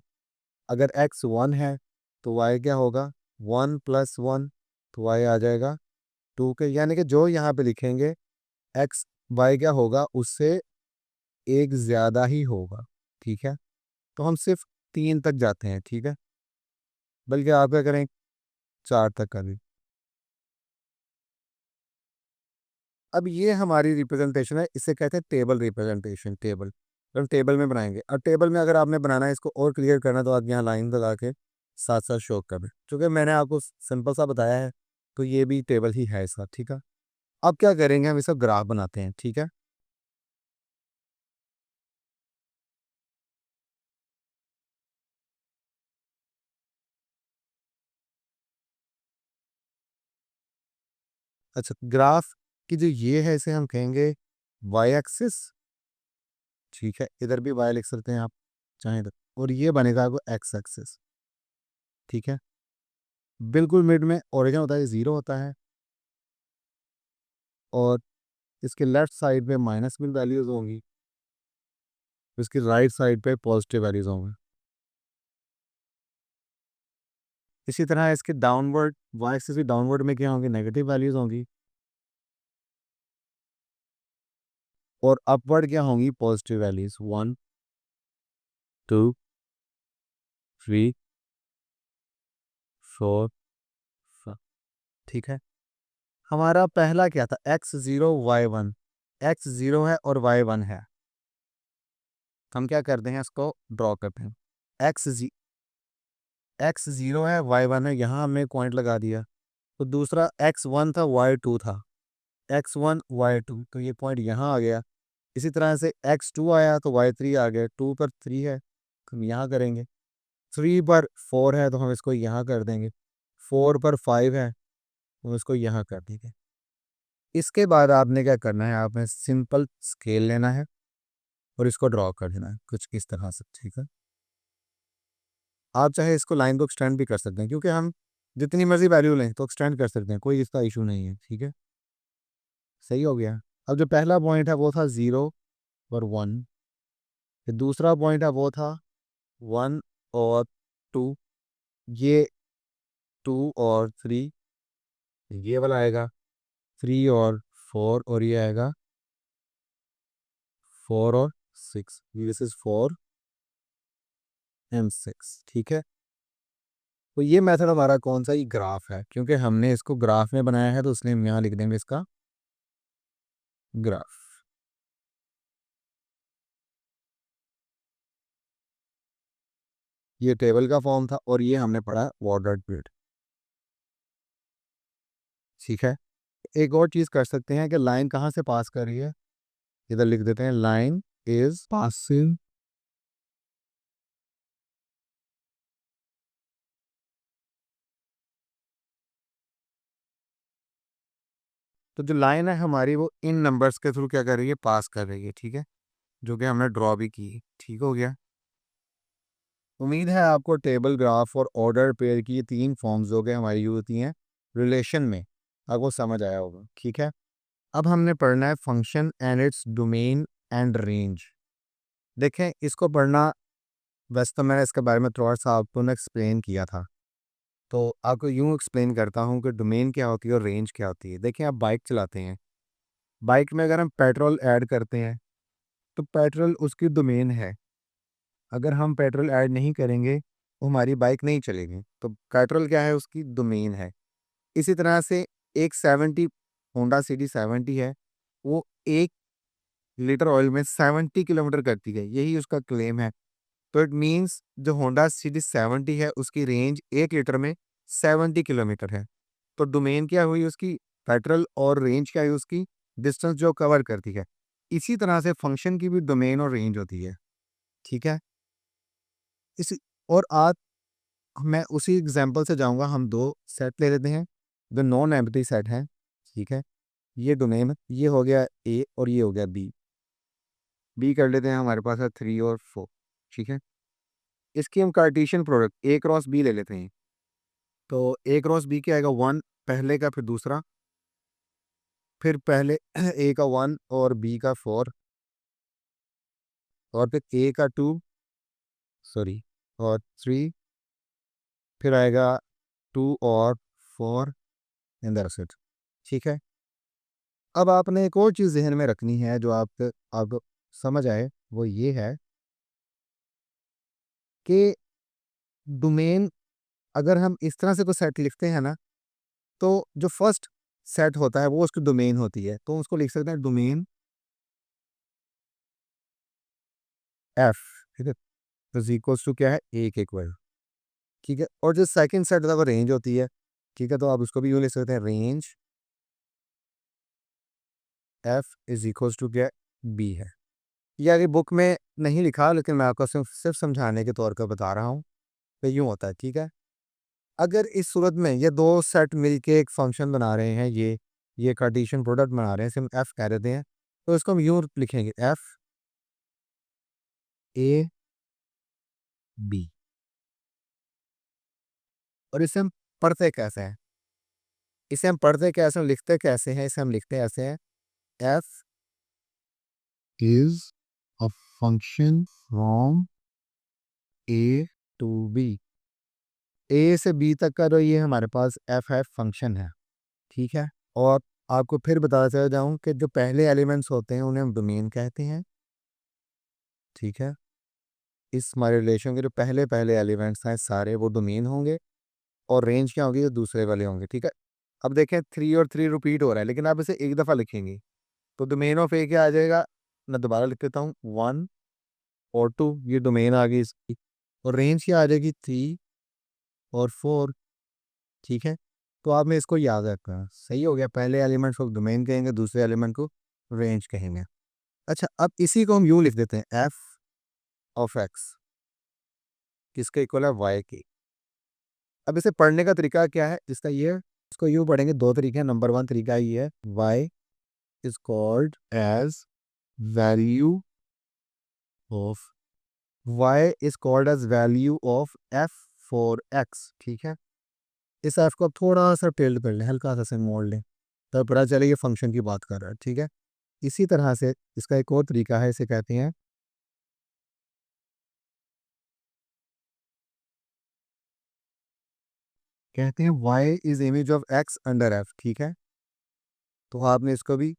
अगर x 1 है तो y क्या होगा, 1+1, तो y आ जाएगा 2 के। यानी कि जो यहाँ पे लिखेंगे x y क्या होगा, उससे एक ज़्यादा ही होगा। ठीक है, तो हम सिर्फ 3 तक जाते हैं। ठीक है, बल्कि आप क्या करें, 4 तक करें। अब ये हमारी रिप्रेजेंटेशन है, इसे कहते हैं टेबल रिप्रेजेंटेशन। टेबल हम टेबल में बनाएंगे। अब टेबल में अगर आपने बनाना है इसको और क्लियर करना, तो आप यहाँ लाइन लगा के साथ साथ शो कर दें। चूँकि मैंने आपको सिंपल सा बताया है, तो ये भी टेबल ही है इसका। ठीक है, अब क्या करेंगे, हम इसका ग्राफ बनाते हैं। ठीक है, अच्छा, ग्राफ की जो ये है इसे हम कहेंगे वाई एक्सिस। ठीक है, इधर भी वाई लिख सकते हैं आप चाहें तो, और ये बनेगा आपको एक्स एक्सिस। ठीक है, बिल्कुल मिड में ओरिजिन होता है, 0 होता है, और इसके लेफ्ट साइड पे माइनस में वैल्यूज होंगी, इसकी राइट साइड पे पॉजिटिव वैल्यूज होंगे। इसी तरह इसके डाउनवर्ड वाई एक्सिस भी डाउनवर्ड में क्या होंगी, नेगेटिव वैल्यूज होंगी, और अपवर्ड क्या होंगी, पॉजिटिव वैल्यूज, 1 2 3 4 5। ठीक है, हमारा पहला क्या था, x0 y1, x0 है और y1 है। हम क्या करते हैं, इसको ड्रॉ करते हैं। x0 है, y1 है, यहाँ हमने पॉइंट लगा दिया। तो दूसरा x1 था, y2 था, x1 y2, तो ये पॉइंट यहाँ आ गया। इसी तरह से x2 आया तो y3 आ गया। 2 पर 3 है तो हम यहाँ करेंगे, 3 पर 4 है तो हम इसको यहाँ कर देंगे, 4 पर 5 है तो हम इसको यहाँ कर देंगे। इसके बाद आपने क्या करना है, आपने सिंपल स्केल लेना है और इसको ड्रॉ कर देना है कुछ इस तरह से। ठीक है, आप चाहे इसको लाइन को एक्सटेंड भी कर सकते हैं, क्योंकि हम जितनी मर्जी वैल्यू लें तो एक्सटेंड कर सकते हैं, कोई इसका इशू नहीं है। ठीक है, सही हो गया। अब जो पहला पॉइंट है वो था 0 और 1, फिर दूसरा पॉइंट है वो था 1 और 2, ये 2 और 3, ये वाला आएगा 3 और 4, और ये आएगा 4 और 6, दिस इज 4 एंड 6। ठीक है, तो ये मेथड हमारा कौन सा, ये ग्राफ है, क्योंकि हमने इसको ग्राफ में बनाया है तो इसलिए हम यहाँ लिख देंगे इसका ग्राफ। ये टेबल का फॉर्म था और ये हमने पढ़ा ऑर्डर्ड पीरियड। ठीक है, एक और चीज़ कर सकते हैं कि लाइन कहाँ से पास कर रही है, इधर लिख देते हैं लाइन इज पासिंग, तो जो लाइन है हमारी वो इन नंबर्स के थ्रू क्या कर रही है, पास कर रही है। ठीक है, जो कि हमने ड्रॉ भी की। ठीक हो गया, उम्मीद है आपको टेबल, ग्राफ और ऑर्डर पेयर की ये 3 फॉर्म्स जो कि हमारी यूज होती हैं रिलेशन में, आपको समझ आया होगा। ठीक है, अब हमने पढ़ना है function and its domain and range. देखें, इसको पढ़ना, वैसे तो मैंने इसके बारे में थोड़ा सा आपको ना एक्सप्लेन किया था, तो आपको यूँ एक्सप्लेन करता हूँ कि डोमेन क्या होती है और रेंज क्या होती है। देखिए, आप बाइक चलाते हैं, बाइक में अगर हम पेट्रोल ऐड करते हैं तो पेट्रोल उसकी डोमेन है। अगर हम पेट्रोल ऐड नहीं करेंगे तो हमारी बाइक नहीं चलेगी, तो पेट्रोल क्या है, उसकी डोमेन है। इसी तरह से एक 70 होंडा सिटी 70 है, वो 1 लीटर ऑयल में 70 किलोमीटर करती है, यही उसका क्लेम है। तो इट मीन्स जो होंडा सिटी 70 है उसकी रेंज 1 लीटर में 70 किलोमीटर है। तो डोमेन क्या हुई उसकी, पेट्रोल, और रेंज क्या है उसकी, डिस्टेंस जो कवर करती है। इसी तरह से फंक्शन की भी डोमेन और रेंज होती है। ठीक है, इसी, और आज मैं उसी एग्जांपल से जाऊंगा। हम दो सेट ले लेते हैं जो नॉन एम्प्टी सेट हैं। ठीक है, ये डोमेन, ये हो गया ए और ये हो गया बी। बी कर लेते हैं, हमारे पास है 3 और 4। ठीक है, इसकी हम Cartesian product A cross B ले लेते हैं। तो ए क्रॉस बी क्या आएगा, 1 पहले का फिर दूसरा, फिर पहले ए का 1 और बी का 4 और फिर ए का 2 सॉरी और 3, फिर आएगा 2 और 4 एंड दैट्स इट। ठीक है। अब आपने एक और चीज़ ज़हन में रखनी है जो आप अब समझ आए, वो ये है कि डोमेन अगर हम इस तरह से कोई सेट लिखते हैं ना, तो जो फर्स्ट सेट होता है वो उसकी डोमेन होती है, तो उसको लिख सकते हैं डोमेन एफ। ठीक है, इज इक्वल्स टू क्या है, ए के इक्वल। ठीक है, और जो सेकंड सेट होता है वो रेंज होती है। ठीक है, तो आप उसको भी यूँ लिख सकते हैं, range f is equals to क्या, बी है। ये आगे बुक में नहीं लिखा, लेकिन मैं आपको सिर्फ सिर्फ समझाने के तौर पर बता रहा हूँ कि यूँ होता है। ठीक है, अगर इस सूरत में ये दो सेट मिलके एक फंक्शन बना रहे हैं, ये कार्टेशियन प्रोडक्ट बना रहे हैं, इसे हम एफ कह देते हैं, तो इसको हम यूँ लिखेंगे, एफ ए बी। और इसे हम पढ़ते कैसे हैं, इसे हम पढ़ते कैसे हैं, लिखते कैसे हैं, इसे हम लिखते ऐसे हैं, F is a function from A to B. A से बी तक का जो ये हमारे पास एफ है, फंक्शन है। ठीक है, और आपको फिर बताता चला जाऊं कि जो पहले एलिमेंट्स होते हैं उन्हें हम डोमेन कहते हैं। ठीक है, इस हमारे रिलेशन के जो पहले पहले एलिमेंट्स हैं सारे वो डोमेन होंगे, और रेंज क्या होगी, जो दूसरे वाले होंगे। ठीक है, अब देखें 3 और 3 रिपीट हो रहा है, लेकिन आप इसे एक दफ़ा लिखेंगे तो डोमेन ऑफ ए क्या आ जाएगा। मैं दोबारा लिख देता हूँ, 1 और 2, ये डोमेन आ गई इसकी, और रेंज क्या आ जाएगी, 3 और 4। ठीक है, तो आपने इसको याद रखना, सही हो गया। पहले एलिमेंट्स को डोमेन कहेंगे, दूसरे एलिमेंट को रेंज कहेंगे। अच्छा, अब इसी को हम यूँ लिख देते हैं, एफ ऑफ एक्स किसके इक्वल है, वाई की। अब इसे पढ़ने का तरीका क्या है, जिसका ये है, इसको यूँ पढ़ेंगे, दो तरीके हैं। नंबर 1 तरीका ये है, y is called as value of, y is called as value of f for x। ठीक है, इस f को आप थोड़ा सा टिल्ड कर लें, हल्का सा से मोड़ लें, तब पता चले ये फंक्शन की बात कर रहा है। ठीक है, इसी तरह से इसका एक और तरीका है, इसे कहते हैं y is image of x under f। ठीक है, तो आपने इसको भी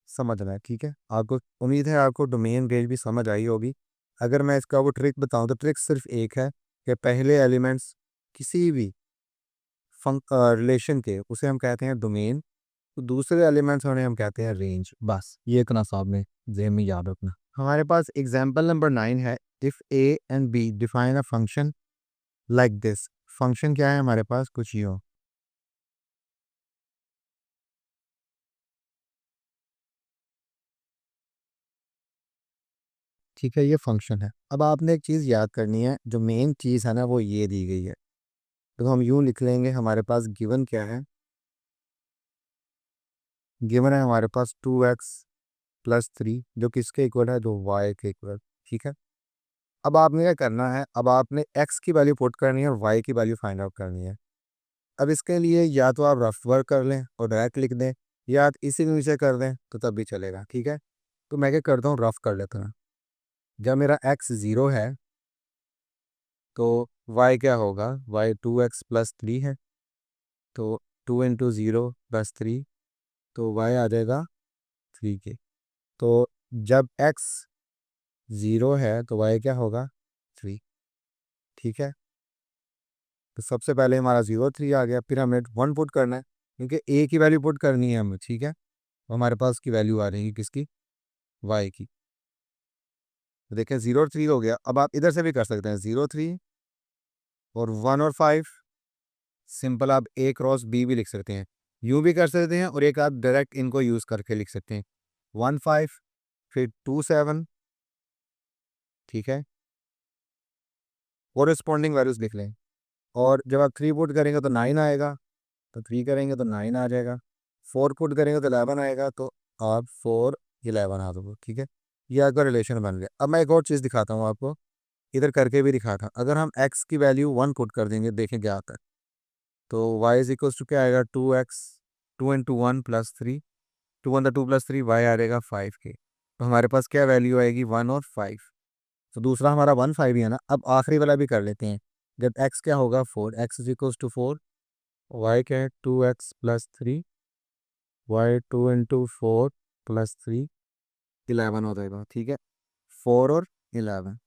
समझना है। ठीक है, आपको उम्मीद है आपको डोमेन रेंज भी समझ आई होगी। अगर मैं इसका वो ट्रिक बताऊं, तो ट्रिक सिर्फ एक है कि पहले एलिमेंट्स किसी भी रिलेशन के उसे हम कहते हैं डोमेन, तो दूसरे एलिमेंट्स उन्हें हम कहते हैं रेंज। बस ये इतना सा आपने ज़हन में याद रखना। हमारे पास एग्जाम्पल नंबर 9 है, if A and B define a function like this. Function क्या है हमारे पास, कुछ ये हो। ठीक है, ये फंक्शन है। अब आपने एक चीज़ याद करनी है, जो मेन चीज़ है ना वो ये दी गई है, तो हम यूँ लिख लेंगे, हमारे पास गिवन क्या है, गिवन है हमारे पास 2x प्लस 3, जो किसके इक्वल है, जो y के इक्वल। ठीक है, अब आपने क्या करना है, अब आपने x की वैल्यू पुट करनी है और y की वैल्यू फाइंड आउट करनी है। अब इसके लिए या तो आप रफ वर्क कर लें और डायरेक्ट लिख दें, या आप इसी के नीचे कर दें तो तब भी चलेगा। ठीक है, तो मैं क्या करता हूँ, रफ कर लेता हूँ। जब मेरा x 0 है तो y क्या होगा, y 2x प्लस 3 है, तो 2 इंटू 0 प्लस 3, तो y आ जाएगा 3 के। तो जब x 0 है तो y क्या होगा, 3। ठीक है, तो सबसे पहले हमारा 0 3 आ गया, फिर हमें 1 पुट करना है, क्योंकि a की वैल्यू पुट करनी है हमें। ठीक है, तो हमारे पास की वैल्यू आ रहेगी किसकी, y की। तो देखें 0 3 हो गया। अब आप इधर से भी कर सकते हैं, 0 3 और 1 और 5, सिंपल आप a क्रॉस b भी लिख सकते हैं, यूँ भी कर सकते हैं, और एक आप डायरेक्ट इनको यूज़ करके लिख सकते हैं, 1 5 फिर 2 7। ठीक है, कोरिस्पॉन्डिंग वैल्यूज लिख लें, और जब आप 3 पुट करेंगे तो 9 आएगा, तो 3 करेंगे तो 9 आ जाएगा, 4 पुट करेंगे तो 11 आएगा, तो आप 4 11 आ दोगे। ठीक है, ये आपका रिलेशन बन गया। अब मैं एक और चीज़ दिखाता हूँ आपको, इधर करके भी दिखाता। अगर हम x की वैल्यू 1 पुट कर देंगे, देखें क्या आता है, तो y इज इक्वल्स टू क्या आएगा, 2x 2 into 1 plus 3, 2 plus 3 Y आ जाएगा 5k। तो हमारे पास क्या वैल्यू आएगी 1 और 5। तो दूसरा हमारा 1 5 ही है ना। अब आखिरी वाला भी कर लेते हैं। जब x क्या होगा 4, x is equals to 4, y क्या है 2x plus 3, y 2 into 4 plus 3 11 हो जाएगा। ठीक है, 4 और 11,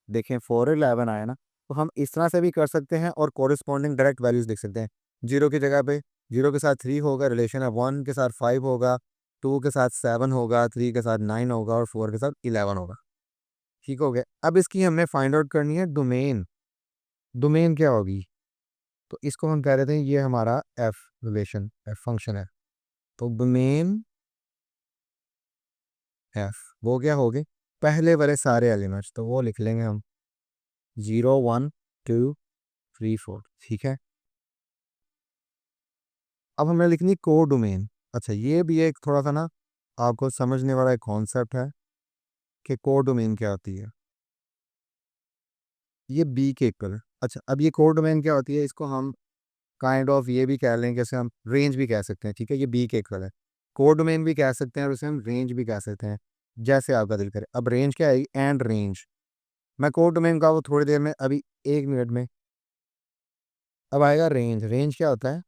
देखें 4 और 11 आया ना। तो हम इस तरह से भी कर सकते हैं और कोरिस्पॉन्डिंग डायरेक्ट वैल्यूज लिख सकते हैं। 0 की जगह पे 0 के साथ 3 होगा, रिलेशन है 1 के साथ 5 होगा, 2 के साथ 7 होगा, 3 के साथ 9 होगा और 4 के साथ 11 होगा। ठीक हो गया। अब इसकी हमने फाइंड आउट करनी है डोमेन। डोमेन क्या होगी? तो इसको हम कह रहे थे ये हमारा एफ रिलेशन एफ फंक्शन है। तो डोमेन एफ वो क्या होगी? पहले वाले सारे एलिमेंट्स, तो वो लिख लेंगे हम 0 1 2 3 4। ठीक है, अब हमें लिखनी कोड डोमेन। अच्छा, ये भी एक थोड़ा सा ना आपको समझने वाला एक कॉन्सेप्ट है कि कोड डोमेन क्या होती है। ये बी के इक्वल है। अच्छा, अब ये कोड डोमेन क्या होती है, इसको हम काइंड ऑफ ये भी कह लें, जैसे हम रेंज भी कह सकते हैं। ठीक है, ये बी के इक्वल है, कोड डोमेन भी कह सकते हैं और उसे हम रेंज भी कह सकते हैं, जैसे आपका दिल करे। अब रेंज क्या है? And range. मैं कोड डोमेन का वो थोड़ी देर में, अभी 1 मिनट में। अब आएगा रेंज। रेंज क्या होता है?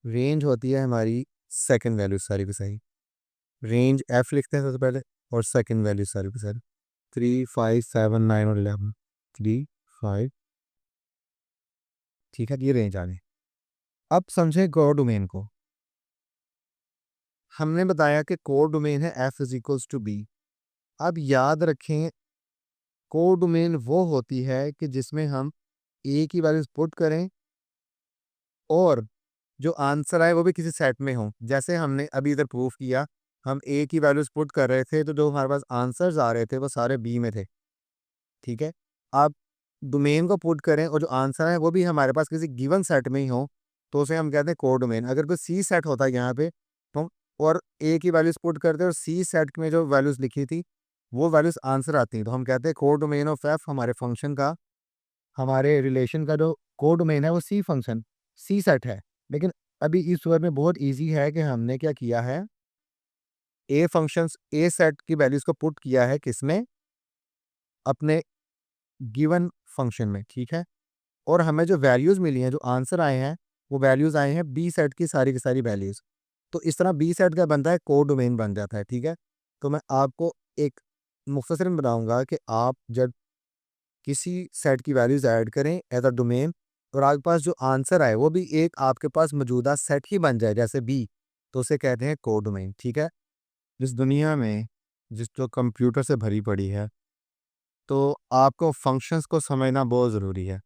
रेंज होती है हमारी सेकंड वैल्यू सारी की सारी। रेंज एफ लिखते हैं सबसे पहले और सेकंड वैल्यू सारी की सारी 3 5 7 9 और 11, 3 5। ठीक है, ये रेंज आ गई। अब समझे कोड डोमेन को। हमने बताया कि कोड डोमेन है f is equals to B. अब याद रखें, कोड डोमेन वो होती है कि जिसमें हम ए की वैल्यूज पुट करें और जो आंसर आए वो भी किसी सेट में हो। जैसे हमने अभी इधर प्रूफ किया, हम ए की वैल्यूज पुट कर रहे थे तो जो हमारे पास आंसर्स आ रहे थे वो सारे बी में थे। ठीक है, आप डोमेन को पुट करें और जो आंसर है वो भी हमारे पास किसी गिवन सेट में ही हो, तो उसे हम कहते हैं कोड डोमेन। अगर कोई सी सेट होता है यहाँ पे, तो और ए की वैल्यूज पुट करते और सी सेट में जो वैल्यूज लिखी थी वो वैल्यूज आंसर आती हैं, तो हम कहते हैं कोड डोमेन ऑफ एफ हमारे फंक्शन का, हमारे रिलेशन का जो कोड डोमेन है वो सी फंक्शन सी सेट है। लेकिन अभी इस वर्ड में बहुत ईजी है कि हमने क्या किया है, ए फंक्शंस ए सेट की वैल्यूज को पुट किया है किसमें? अपने गिवन फंक्शन में। ठीक है, और हमें जो वैल्यूज मिली हैं, जो आंसर आए हैं, वो वैल्यूज आए हैं बी सेट की सारी वैल्यूज। तो इस तरह बी सेट का बनता है, कोड डोमेन बन जाता है। ठीक है, तो मैं आपको एक मुख्तसर में बताऊंगा कि आप जब किसी सेट की वैल्यूज ऐड करें एज अ डोमेन और आपके पास जो आंसर आए वो भी एक आपके पास मौजूदा सेट ही बन जाए जैसे बी, तो उसे कहते हैं कोड डोमेन। ठीक है, जिस दुनिया में जिस जो कंप्यूटर से भरी पड़ी है, तो आपको फंक्शंस को समझना बहुत ज़रूरी है।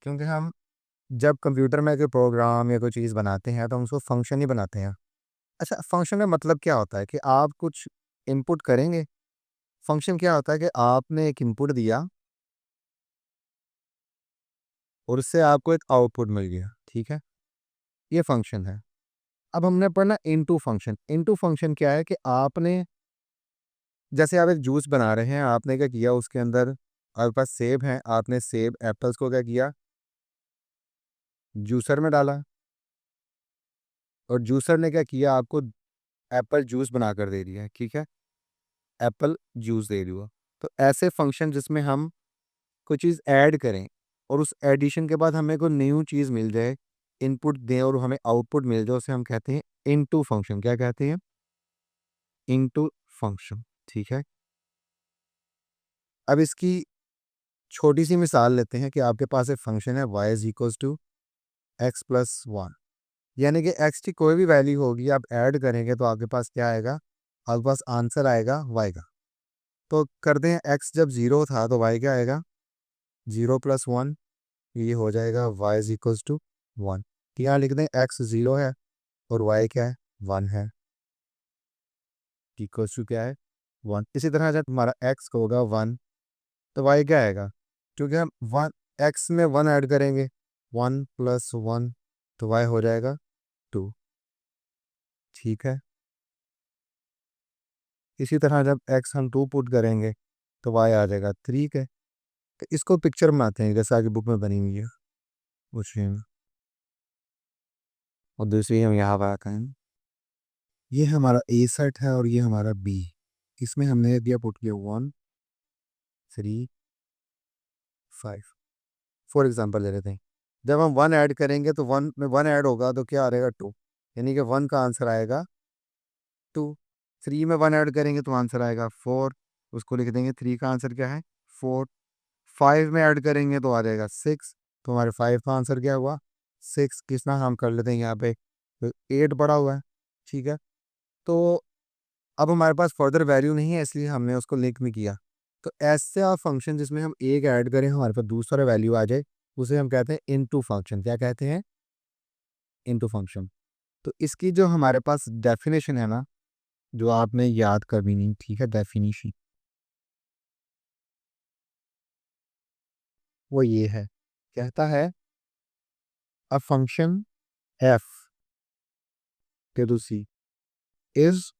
क्योंकि हम जब कंप्यूटर में कोई प्रोग्राम या कोई चीज़ बनाते हैं तो हम उसको फंक्शन ही बनाते हैं। अच्छा, फंक्शन का मतलब क्या होता है कि आप कुछ इनपुट करेंगे। फंक्शन क्या होता है कि आपने एक इनपुट दिया और उससे आपको एक आउटपुट मिल गया। ठीक है, ये फंक्शन है। अब हमने पढ़ना इनटू फंक्शन। इनटू फंक्शन क्या है कि आपने, जैसे आप एक जूस बना रहे हैं, आपने क्या किया, उसके अंदर आपके पास सेब है, आपने सेब एप्पल्स को क्या किया, जूसर में डाला और जूसर ने क्या किया, आपको एप्पल जूस बनाकर दे दिया। ठीक है, एप्पल जूस दे दिया। तो ऐसे फंक्शन जिसमें हम कोई चीज़ ऐड करें और उस एडिशन के बाद हमें कोई न्यू चीज़ मिल जाए, इनपुट दें और हमें आउटपुट मिल जाए, उसे हम कहते हैं इनटू फंक्शन। क्या कहते हैं? Into function. ठीक है, अब इसकी छोटी सी मिसाल लेते हैं कि आपके पास एक फंक्शन है y is equals to x plus one, यानी कि x की कोई भी वैल्यू होगी आप ऐड करेंगे तो आपके पास क्या आएगा? आपके पास आंसर आएगा y का। तो करते हैं, x जब 0 था तो y क्या आएगा? 0 प्लस 1, ये हो जाएगा y इज इक्वल्स टू 1। यहाँ लिख दें x 0 है और y क्या है? 1 है, इक्वल्स टू क्या है? 1। इसी तरह जब हमारा x होगा 1 तो y क्या आएगा? क्योंकि हम 1 x में 1 ऐड करेंगे, 1 प्लस 1, तो y हो जाएगा 2। ठीक है, इसी तरह जब x हम 2 पुट करेंगे तो y आ जाएगा 3 के। तो इसको पिक्चर बनाते हैं जैसे आगे बुक में बनी हुई है उसी में, और दूसरी हम यहाँ पर आते हैं। ये हमारा ए सेट है और ये हमारा बी। इसमें हमने दिया पुट किया 1 3 5। फॉर एग्जांपल ले लेते हैं, जब हम 1 ऐड करेंगे तो 1 में 1 ऐड होगा तो क्या आ रहेगा 2, यानी कि 1 का आंसर आएगा 2। 3 में 1 ऐड करेंगे तो आंसर आएगा 4, उसको लिख देंगे 3 का आंसर क्या है 4। 5 में ऐड करेंगे तो आ जाएगा 6, तो हमारे 5 का आंसर क्या हुआ 6। कितना हम कर लेते हैं यहाँ पे, तो 8 पड़ा हुआ है, ठीक है। तो अब हमारे पास फर्दर वैल्यू नहीं है इसलिए हमने उसको लिंक नहीं किया। तो ऐसा फंक्शन जिसमें हम एक ऐड करें हमारे पास दूसरा वैल्यू आ जाए उसे हम कहते हैं इनटू फंक्शन। क्या कहते हैं, इनटू फंक्शन। तो इसकी जो हमारे पास डेफिनेशन है ना, जो आपने याद करनी नहीं, ठीक है, डेफिनेशन वो ये है, कहता है अ फंक्शन एफ के टू सी इज,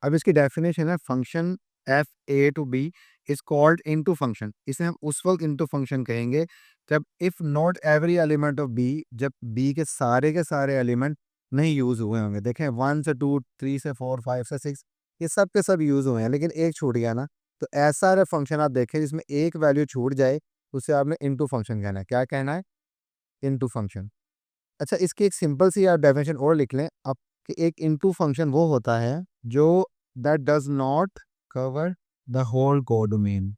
अब इसकी डेफिनेशन है function f A to B is called into function. इसे हम उस वक्त इनटू फंक्शन कहेंगे जब if not every element of B, जब बी के सारे एलिमेंट नहीं यूज हुए होंगे। देखें 1 से 2 3 से 4 5 से 6 ये सब के सब यूज हुए हैं लेकिन एक छूट गया ना, तो ऐसा अगर फंक्शन आप देखें जिसमें एक वैल्यू छूट जाए उसे आपने इनटू फंक्शन कहना है। क्या कहना है, इनटू फंक्शन। अच्छा, इसकी एक सिंपल सी आप डेफिनेशन और लिख लें आप, कि एक इनटू फंक्शन वो होता है जो that does not cover the whole codomain.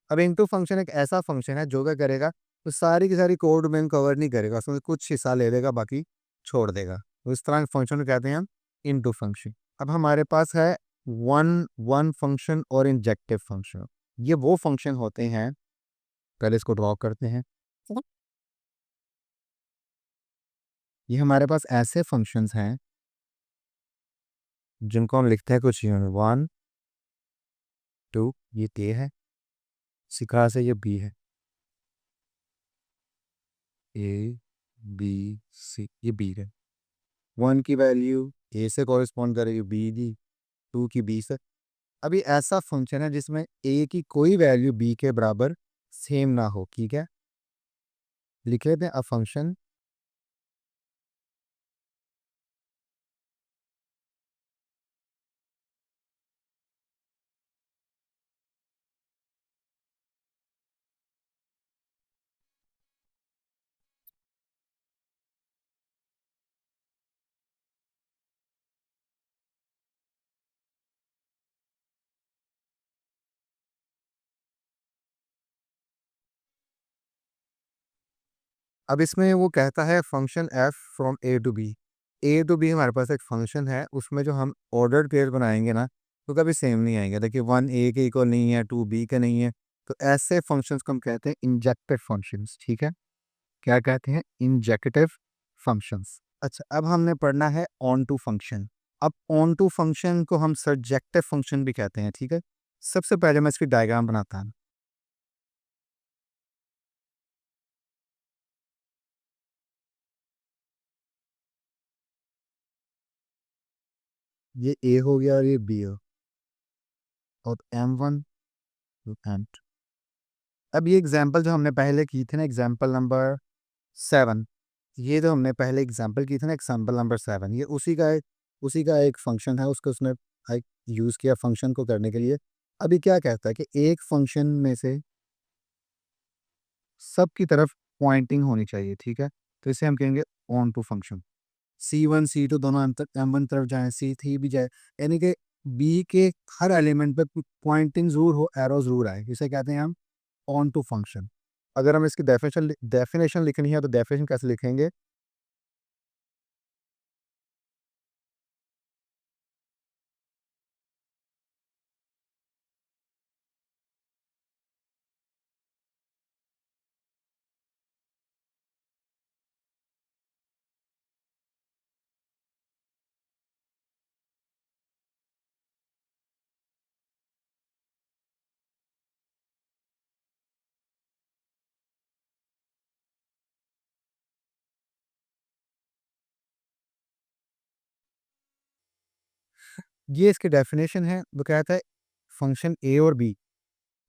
अब इनटू फंक्शन एक ऐसा फंक्शन है जो क्या करेगा, तो सारी की सारी कोडोमेन कवर नहीं करेगा, उसमें कुछ हिस्सा ले लेगा बाकी छोड़ देगा। तो इस तरह के फंक्शन को कहते हैं हम इनटू फंक्शन। अब हमारे पास है वन वन फंक्शन और इंजेक्टिव फंक्शन। ये वो फंक्शन होते हैं, पहले इसको ड्रॉ करते हैं। ये हमारे पास ऐसे फंक्शंस हैं जिनको हम लिखते हैं कुछ यूनिट 1 2, ये ए है, सिखा से ये बी है, ए बी सी, ये बी है। 1 की वैल्यू ए से कॉरेस्पॉन्ड करेगी, बी दी 2 की बी से। अभी ऐसा फंक्शन है जिसमें ए की कोई वैल्यू बी के बराबर सेम ना हो, ठीक है। लिख लेते हैं अ फंक्शन अब इसमें वो कहता है function f from A to B. A to B हमारे पास एक फंक्शन है, उसमें जो हम ऑर्डर पेयर बनाएंगे ना तो कभी सेम नहीं आएंगे। देखिए 1 ए के इक्वल नहीं है, 2 बी के नहीं है, तो ऐसे फंक्शंस को हम कहते हैं इंजेक्टिव फंक्शंस, ठीक है। क्या कहते हैं, इंजेक्टिव फंक्शंस। अच्छा, अब हमने पढ़ना है ऑन टू फंक्शन। अब ऑन टू फंक्शन को हम सर्जेक्टिव फंक्शन भी कहते हैं, ठीक है। सबसे पहले मैं इसकी डायग्राम बनाता हूँ। ये ए हो गया और ये बी हो, और M1 M2। अब ये एग्जाम्पल जो हमने पहले की थी ना, एग्जाम्पल नंबर 7, ये जो हमने पहले एग्जाम्पल की थी ना, एग्जाम्पल नंबर 7, ये उसी का एक फंक्शन है, उसको उसने यूज़ किया फंक्शन को करने के लिए। अभी क्या कहता है कि एक फंक्शन में से सब की तरफ पॉइंटिंग होनी चाहिए, ठीक है। तो इसे हम कहेंगे on to function. C1 C2 दोनों M1 तरफ जाए, C3 भी जाए, यानी कि बी के हर एलिमेंट पे पॉइंटिंग जरूर हो, एरो जरूर आए, इसे कहते हैं हम ऑन टू फंक्शन। अगर हम इसकी डेफिनेशन लिखनी है तो डेफिनेशन कैसे लिखेंगे, ये इसकी डेफिनेशन है। वो कहता है फंक्शन ए और बी,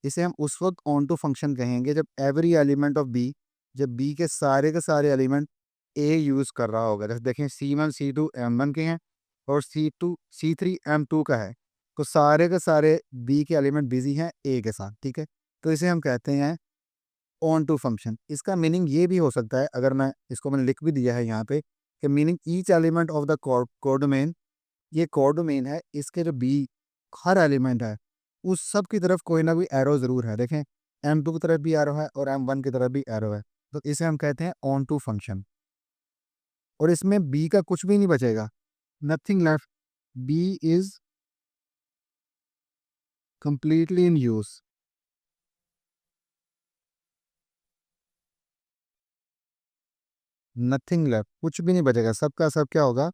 इसे हम उस वक्त ऑन टू फंक्शन कहेंगे जब एवरी एलिमेंट ऑफ बी, जब बी के सारे एलिमेंट ए यूज़ कर रहा होगा। जैसे देखें C1 C2 M1 के हैं और C2 C3 M2 का है, तो सारे के सारे बी के एलिमेंट बिजी हैं ए के साथ, ठीक है। तो इसे हम कहते हैं ऑन टू फंक्शन। इसका मीनिंग ये भी हो सकता है, अगर मैंने लिख भी दिया है यहाँ पे, कि meaning each element of the codomain, ये कोडोमेन है, इसके जो बी हर एलिमेंट है उस सब की तरफ कोई ना कोई एरो ज़रूर है। देखें M2 की तरफ भी एरो है और M1 की तरफ भी एरो है, तो इसे हम कहते हैं ऑन टू फंक्शन। और इसमें बी का कुछ भी नहीं बचेगा, nothing left, B is completely in use. Nothing left, कुछ भी नहीं बचेगा, सबका सब क्या होगा,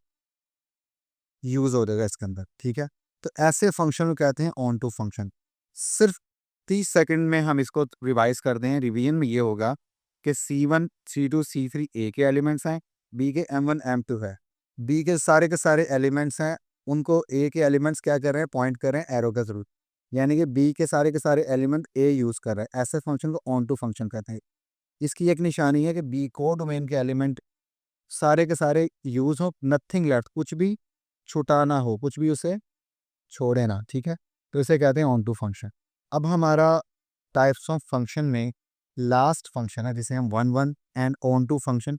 यूज हो जाएगा इसके अंदर, ठीक है। तो ऐसे फंक्शन को कहते हैं ऑन टू फंक्शन। सिर्फ 30 सेकंड में हम इसको रिवाइज करते हैं। रिवीजन में ये होगा कि C1 C2 C3 ए के एलिमेंट्स हैं, बी के M1 M2 है, बी के सारे एलिमेंट्स हैं, उनको ए के एलिमेंट्स क्या कर रहे हैं, पॉइंट कर रहे हैं एरो के थ्रू, यानी कि बी के सारे एलिमेंट ए यूज़ कर रहे हैं। ऐसे फंक्शन को ऑन टू फंक्शन कहते हैं। इसकी एक निशानी है कि बी को डोमेन के एलिमेंट सारे के सारे यूज़ हो, नथिंग लेफ्ट, कुछ भी छुटा ना हो, कुछ भी उसे छोड़े ना, ठीक है। तो इसे कहते हैं ऑन टू फंक्शन। अब हमारा टाइप्स ऑफ फंक्शन में लास्ट फंक्शन है जिसे हम one one and onto function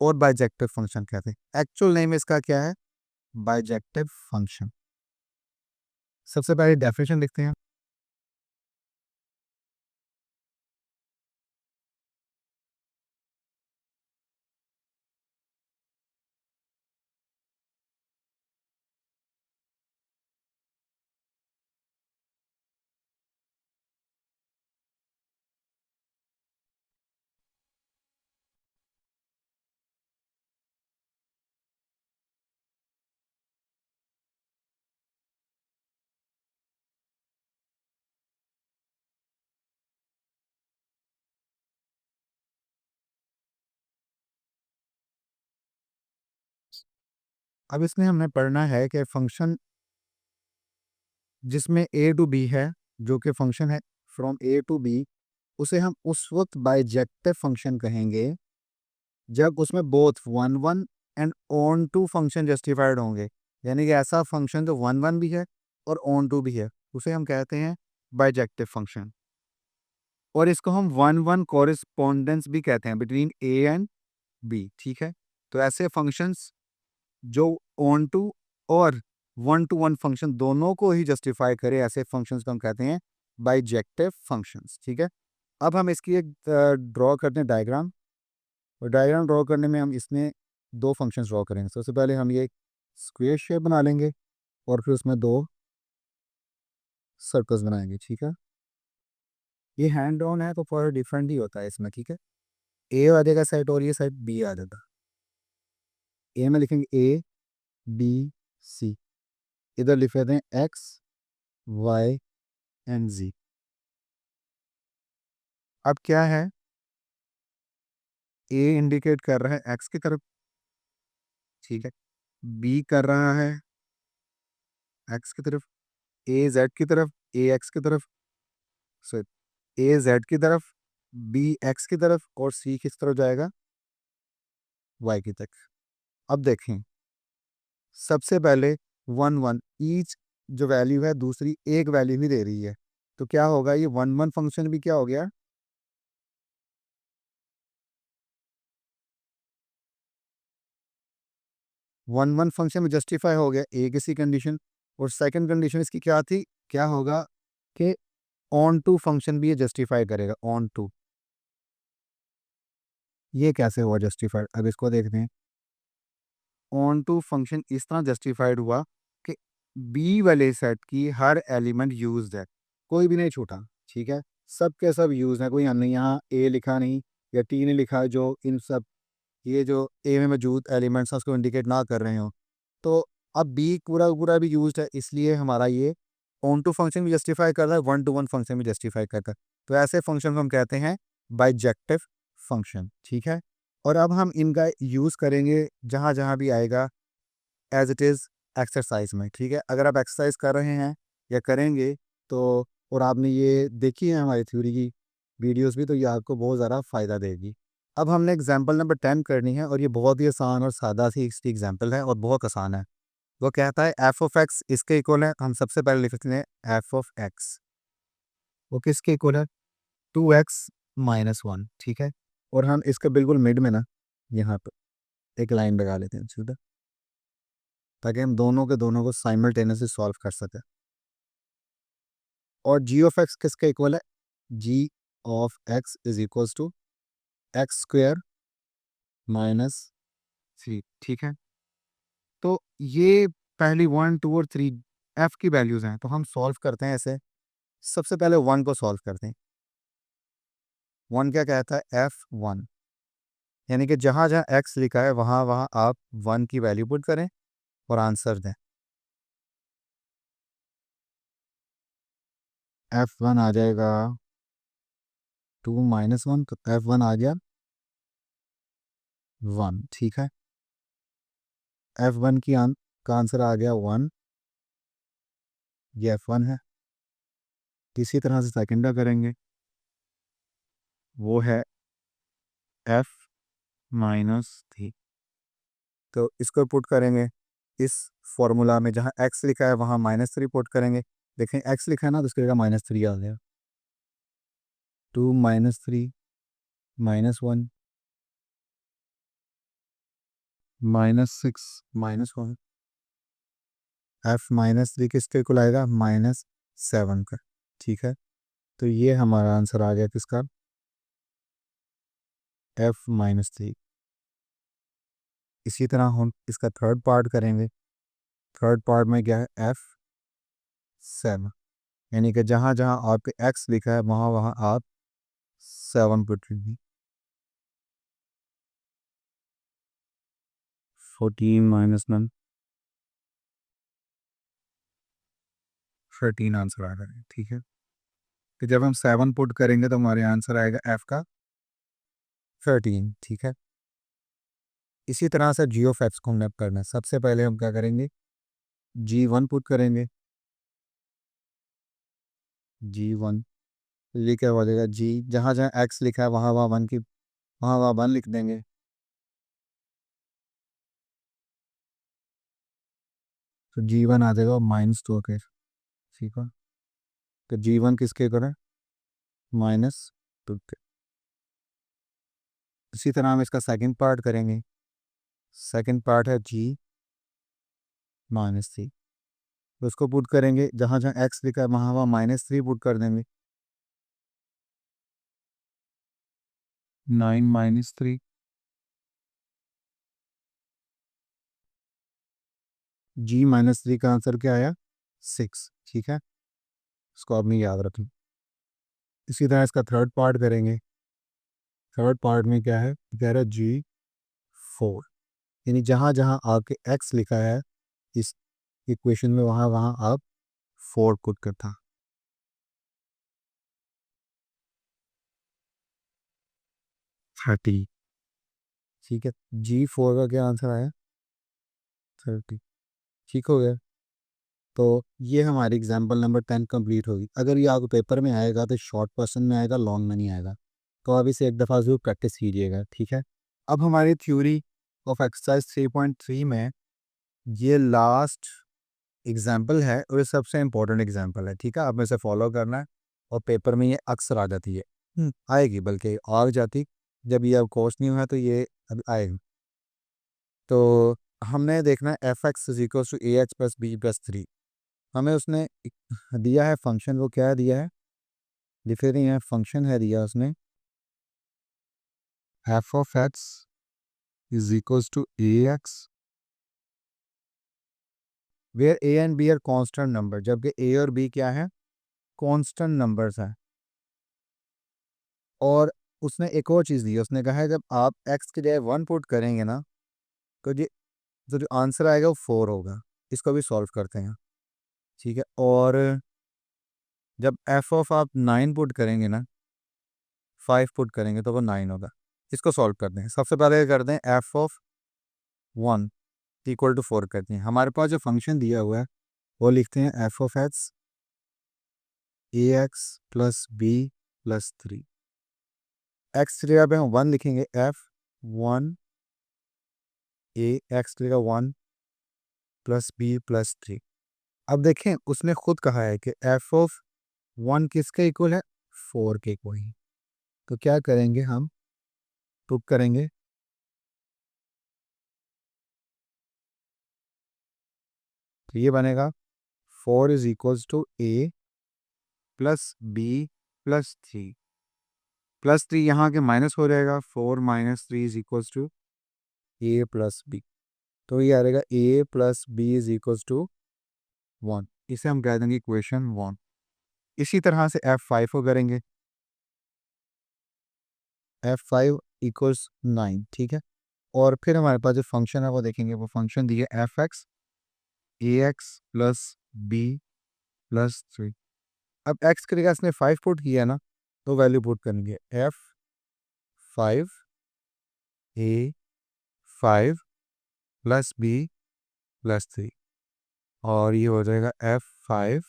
और बाइजेक्टिव फंक्शन कहते हैं। एक्चुअल नेम इसका क्या है, बाइजेक्टिव फंक्शन। सबसे पहले डेफिनेशन लिखते हैं। अब इसमें हमने पढ़ना है कि फंक्शन जिसमें ए टू बी है, जो कि फंक्शन है फ्रॉम ए टू बी, उसे हम उस वक्त बाइजेक्टिव फंक्शन कहेंगे जब उसमें both one one and onto function justified होंगे। यानी कि ऐसा फंक्शन जो वन वन भी है और ऑन टू भी है, उसे हम कहते हैं बाइजेक्टिव फंक्शन। और इसको हम वन वन कोरिस्पोंडेंस भी कहते हैं बिटवीन ए एंड बी, ठीक है। तो ऐसे फंक्शंस जो ऑन टू और वन टू वन फंक्शन दोनों को ही जस्टिफाई करे, ऐसे फंक्शंस को हम कहते हैं बाइजेक्टिव फंक्शंस, ठीक है। अब हम इसकी एक ड्रॉ करते हैं डायग्राम। और डायग्राम ड्रॉ करने में हम इसमें दो फंक्शंस ड्रॉ करेंगे। सबसे पहले हम ये स्क्वेयर शेप बना लेंगे और फिर उसमें दो सर्कल्स बनाएंगे, ठीक है। ये हैंड ऑन है तो थोड़ा डिफरेंट ही होता है इसमें, ठीक है। ए आ जाएगा साइड और ये साइड बी आ जाएगा। ए में लिखेंगे ए बी सी, इधर लिख देते हैं एक्स वाई एंड जी। अब क्या है, ए इंडिकेट कर रहा है एक्स की तरफ, ठीक है, बी कर रहा है एक्स की तरफ, ए जेड की तरफ, ए एक्स की तरफ, सो ए जेड की तरफ, बी एक्स की तरफ और सी किस तरफ जाएगा, वाई की तरफ। अब देखें, सबसे पहले वन वन, ईच जो वैल्यू है दूसरी एक वैल्यू ही दे रही है, तो क्या होगा, ये वन वन फंक्शन भी क्या हो गया, वन वन फंक्शन में जस्टिफाई हो गया ए किसी कंडीशन। और सेकंड कंडीशन इसकी क्या थी, क्या होगा कि ऑन टू फंक्शन भी ये जस्टिफाई करेगा, ऑन टू। ये कैसे हुआ जस्टिफाइड, अब इसको देखते हैं। ऑन टू फंक्शन इस तरह जस्टिफाइड हुआ कि बी वाले सेट की हर एलिमेंट यूज्ड है, कोई भी नहीं छूटा, ठीक है। सब के सब यूज है, कोई हमने यहाँ ए लिखा नहीं या टी नहीं लिखा जो इन सब, ये जो ए में मौजूद एलिमेंट्स हैं उसको इंडिकेट ना कर रहे हो। तो अब बी पूरा पूरा भी यूज्ड है, इसलिए हमारा ये ऑन टू फंक्शन भी जस्टिफाई करता है, वन टू वन फंक्शन भी जस्टिफाई करता है। तो ऐसे फंक्शन को हम कहते हैं बाइजेक्टिव फंक्शन, ठीक है। और अब हम इनका यूज़ करेंगे जहाँ जहाँ भी आएगा, एज इट इज़ एक्सरसाइज में, ठीक है। अगर आप एक्सरसाइज कर रहे हैं या करेंगे तो, और आपने ये देखी है हमारी थ्योरी की वीडियोस भी, तो ये आपको बहुत ज़्यादा फ़ायदा देगी। अब हमने एग्जांपल नंबर 10 करनी है, और ये बहुत ही आसान और सादा सी इसकी एग्जांपल है और बहुत आसान है। वो कहता है एफ ऑफ एक्स इसके इक्वल है, हम सबसे पहले लिखते हैं एफ ऑफ एक्स, वो किसके इक्वल है, 2x-1, ठीक है। और हम इसके बिल्कुल मिड में ना यहाँ पर एक लाइन लगा लेते हैं सीधा, ताकि हम दोनों के दोनों को साइमल्टेनियसली सॉल्व कर सकें। और जी ऑफ एक्स किसके इक्वल है, G of x is equals to X square minus 3, ठीक है। तो ये पहली 1, 2 और 3 एफ की वैल्यूज़ हैं, तो हम सॉल्व करते हैं ऐसे। सबसे पहले 1 को सॉल्व करते हैं। 1 क्या कहता है, F1, यानी कि जहाँ जहाँ एक्स लिखा है वहाँ वहाँ आप 1 की वैल्यू पुट करें और आंसर दें। F1 आ जाएगा 2-1, तो F1 आ गया 1, ठीक है। F1 का आंसर आ गया 1, ये F1 है। इसी तरह से सेकंड का करेंगे, वो है F-3, तो इसको पुट करेंगे इस फॉर्मूला में, जहाँ x लिखा है वहाँ -3 पुट करेंगे। देखें x लिखा है ना, तो इसकी जगह -3 आ गया। 2-3 -1 -6 -1, F-3 किसके इक्वल आएगा, -7 का, ठीक है। तो ये हमारा आंसर आ गया किसका, F-3। इसी तरह हम इसका थर्ड पार्ट करेंगे। थर्ड पार्ट में क्या है, F7, यानी कि जहाँ जहाँ आपके x लिखा है वहाँ वहाँ आप 7 पुट कीजिए। 14 - 9, 13 आंसर आ रहा है, ठीक है। तो जब हम 7 पुट करेंगे तो हमारे आंसर आएगा f का 13, ठीक है। इसी तरह से जी ऑफ एक्स को हमने करना है। सबसे पहले हम क्या करेंगे, G1 पुट करेंगे, G1 लिखा हुआ देगा जी, जहाँ जहाँ एक्स लिखा है वहाँ वहाँ 1 की, वहाँ वहाँ 1 लिख देंगे। तो G1 आ जाएगा -2 के, ठीक है। तो G1 किसके करें, -2 के। इसी तरह हम इसका सेकंड पार्ट करेंगे। सेकंड पार्ट है G-3, तो उसको पुट करेंगे, जहाँ जहाँ एक्स लिखा है वहाँ वहाँ -3 पुट कर देंगे। 9 - 3, G-3 का आंसर क्या आया, 6, ठीक है। इसको आपने याद रखें। इसी तरह इसका थर्ड पार्ट करेंगे। थर्ड पार्ट में क्या है, कह रहा है G4, यानी जहाँ जहाँ आपके एक्स लिखा है इस इक्वेशन में वहाँ वहाँ आप 4 पुट करता। 30, ठीक है। G4 का क्या आंसर आया, 30, ठीक हो गया। तो ये हमारी एग्जाम्पल नंबर 10 कंप्लीट होगी। अगर ये आपको पेपर में आएगा तो शॉर्ट क्वेश्चन में आएगा, लॉन्ग में नहीं आएगा, तो आप इसे एक दफ़ा ज़रूर प्रैक्टिस कीजिएगा, ठीक है। अब हमारी थ्योरी ऑफ एक्सरसाइज 3.3 में ये लास्ट एग्जाम्पल है और ये सबसे इम्पोर्टेंट एग्जाम्पल है, ठीक है। आप इसे फॉलो करना है, और पेपर में ये अक्सर आ जाती है, आएगी, बल्कि आ जाती, जब ये अब कोर्स नहीं हुआ तो ये अब आएगी। तो हमने देखना है f x is equal to a x plus B plus 3। हमें उसने दिया है फंक्शन, वो क्या दिया है, लिखे नहीं है, फंक्शन है दिया उसने, f of x is equal to a x where a and b are constant number, जबकि ए और बी क्या है, कांस्टेंट नंबर्स हैं। और उसने एक और चीज़ दी है, उसने कहा है जब आप एक्स की जगह 1 पुट करेंगे ना, तो ये जो आंसर आएगा वो 4 होगा। इसको भी सॉल्व करते हैं, ठीक है। और जब एफ ऑफ आप 9 पुट करेंगे ना, 5 पुट करेंगे तो वो 9 होगा। इसको सॉल्व करते हैं। सबसे पहले करते हैं एफ ऑफ 1, इक्वल टू 4 करते हैं। हमारे पास जो फंक्शन दिया हुआ है वो लिखते हैं f of x a x plus B plus 3। X की जगह पे हम 1 लिखेंगे, एफ 1 ए एक्स की जगह 1 प्लस बी प्लस 3। अब देखें उसने खुद कहा है कि एफ ऑफ 1 किसके इक्वल है, 4 के इक्वल है। तो क्या करेंगे, हम पुट करेंगे तो ये बनेगा 4 is equals to A plus B plus 3। Plus 3 यहाँ के माइनस हो जाएगा, 4 minus 3 is equals to A plus B. तो ये आ जाएगा A plus B is equals to 1। इसे हम कह देंगे इक्वेशन 1। इसी तरह से F5 को करेंगे, F5 इक्वल्स 9, ठीक है। और फिर हमारे पास जो फंक्शन है वो देखेंगे, वो फंक्शन दिए F x a x plus B plus 3। अब एक्स की जगह इसने 5 पुट किया ना, तो वैल्यू पुट करेंगे F5 A5 plus B plus 3, और ये हो जाएगा F5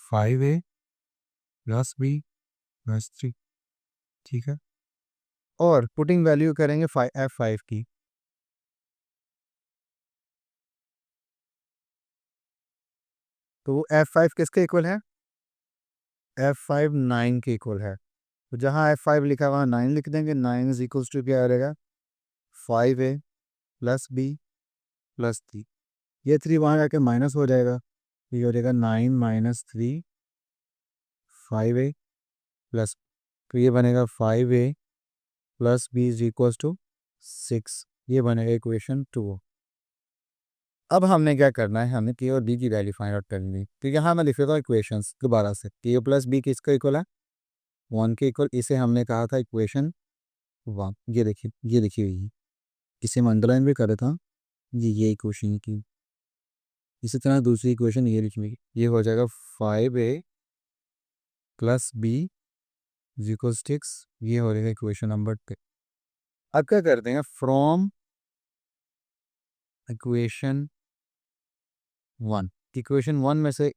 5A plus B plus 3, ठीक है। और पुटिंग वैल्यू करेंगे F5 की, तो वो F5 किसके इक्वल है, F5 9 के इक्वल है। तो जहाँ F5 लिखा है वहाँ 9 लिख देंगे। 9 इज इक्वल्स टू क्या आ जाएगा, 5A प्लस बी प्लस 3। ये 3 वहाँ जाके माइनस हो जाएगा, ये हो जाएगा 9 माइनस 3 5A प्लस, तो ये बनेगा 5A plus B is equals to 6। ये बनेगा इक्वेशन 2। अब हमने क्या करना है, हमने के और बी की वैल्यू फाइंड आउट करनी है। तो यहाँ मैं लिख देता हूँ इक्वेशन दोबारा से, के प्लस बी किसका इक्वल है, 1 के इक्वल। इसे हमने कहा था इक्वेशन 1। ये देखिए, ये लिखी हुई है, इसे मैं अंडरलाइन भी कर देता हूँ। ये इक्वेशन की, इसी तरह दूसरी इक्वेशन ये लिखी हुई, ये हो जाएगा 5A plus B is equal 6। ये हो जाएगा इक्वेशन नंबर 2। अब क्या करते हैं, फ्रॉम इक्वेशन 1, इक्वेशन 1 में से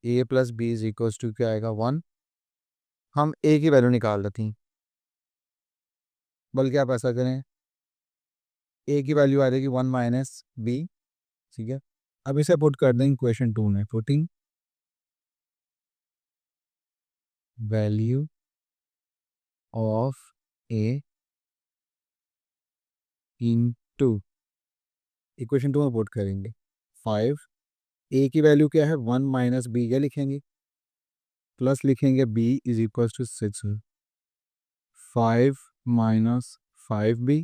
a plus B is equal to क्या आएगा, 1। हम a की वैल्यू निकाल देते हैं, बल्कि आप ऐसा करें, a की वैल्यू आ जाएगी 1 माइनस बी, ठीक है। अब इसे पुट कर दें इक्वेशन 2 में, putting value of a into, equation 2 में पुट करेंगे 5, a की वैल्यू क्या है 1 माइनस बी, ये लिखेंगे, प्लस लिखेंगे b is equal to 6, 5 minus 5b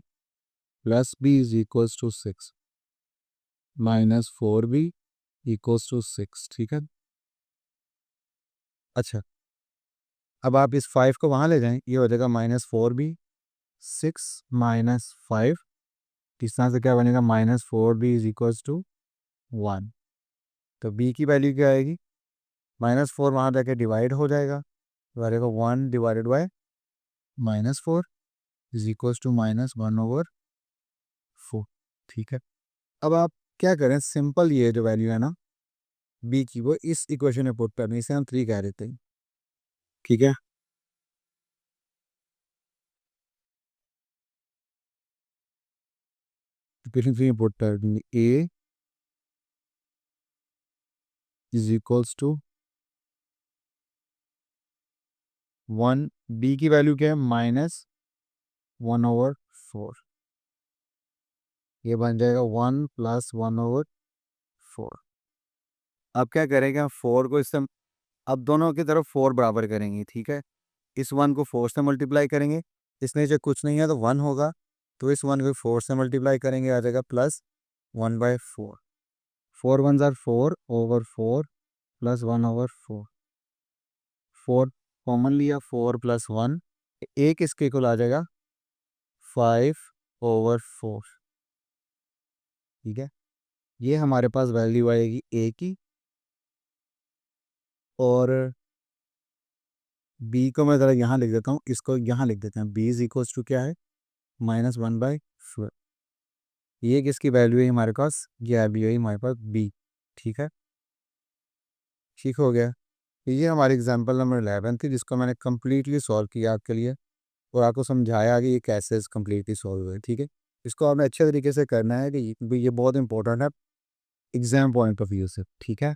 plus b is equal to 6 minus 4b equals to 6, ठीक है। अच्छा, अब आप इस 5 को वहाँ ले जाएं, ये हो जाएगा -4b, 6 माइनस 5, इस तरह से क्या बनेगा, -4b इज इक्वल्स टू 1। तो b की वैल्यू क्या आएगी, -4 वहाँ जाके डिवाइड हो जाएगा, तो आ जाएगा 1 divided by -4 is equals to -1/4, ठीक है। अब आप क्या करें, सिंपल ये जो वैल्यू है ना b की, वो इस इक्वेशन में पुट करनी, इसे हम 3 कह देते हैं, ठीक है। इक्वेशन 3 में पुट कर देंगे, a is equals to 1, b की वैल्यू क्या है -1/4, ये बन जाएगा 1 प्लस 1/4। अब क्या करेंगे, हम 4 को इससे, अब दोनों की तरफ 4 बराबर करेंगे, ठीक है। इस 1 को 4 से मल्टीप्लाई करेंगे, इसमें जो कुछ नहीं है तो 1 होगा, तो इस 1 को 4 से मल्टीप्लाई करेंगे, आ जाएगा +1/4। 4 1 ज़ार 4/4 प्लस 1/4, 4 कॉमन लिया, 4 प्लस 1, एक इसके इक्वल आ जाएगा 5/4, ठीक है। ये हमारे पास वैल्यू आएगी a की, और b को मैं ज़रा यहाँ लिख देता हूँ, इसको यहाँ लिख देते हैं, b इज इक्वल्स टू क्या है -1/4। ये किसकी वैल्यू है हमारे पास, ये अभी है हमारे पास बी। ठीक है, ठीक हो गया। तो ये हमारी एग्जांपल नंबर 11 थी, जिसको मैंने कम्प्लीटली सॉल्व किया आपके लिए और आपको समझाया कि ये कैसे कम्प्लीटली सॉल्व हुए। ठीक है, इसको आपने अच्छे तरीके से करना है कि ये बहुत इंपॉर्टेंट है एग्जाम पॉइंट ऑफ व्यू से। ठीक है।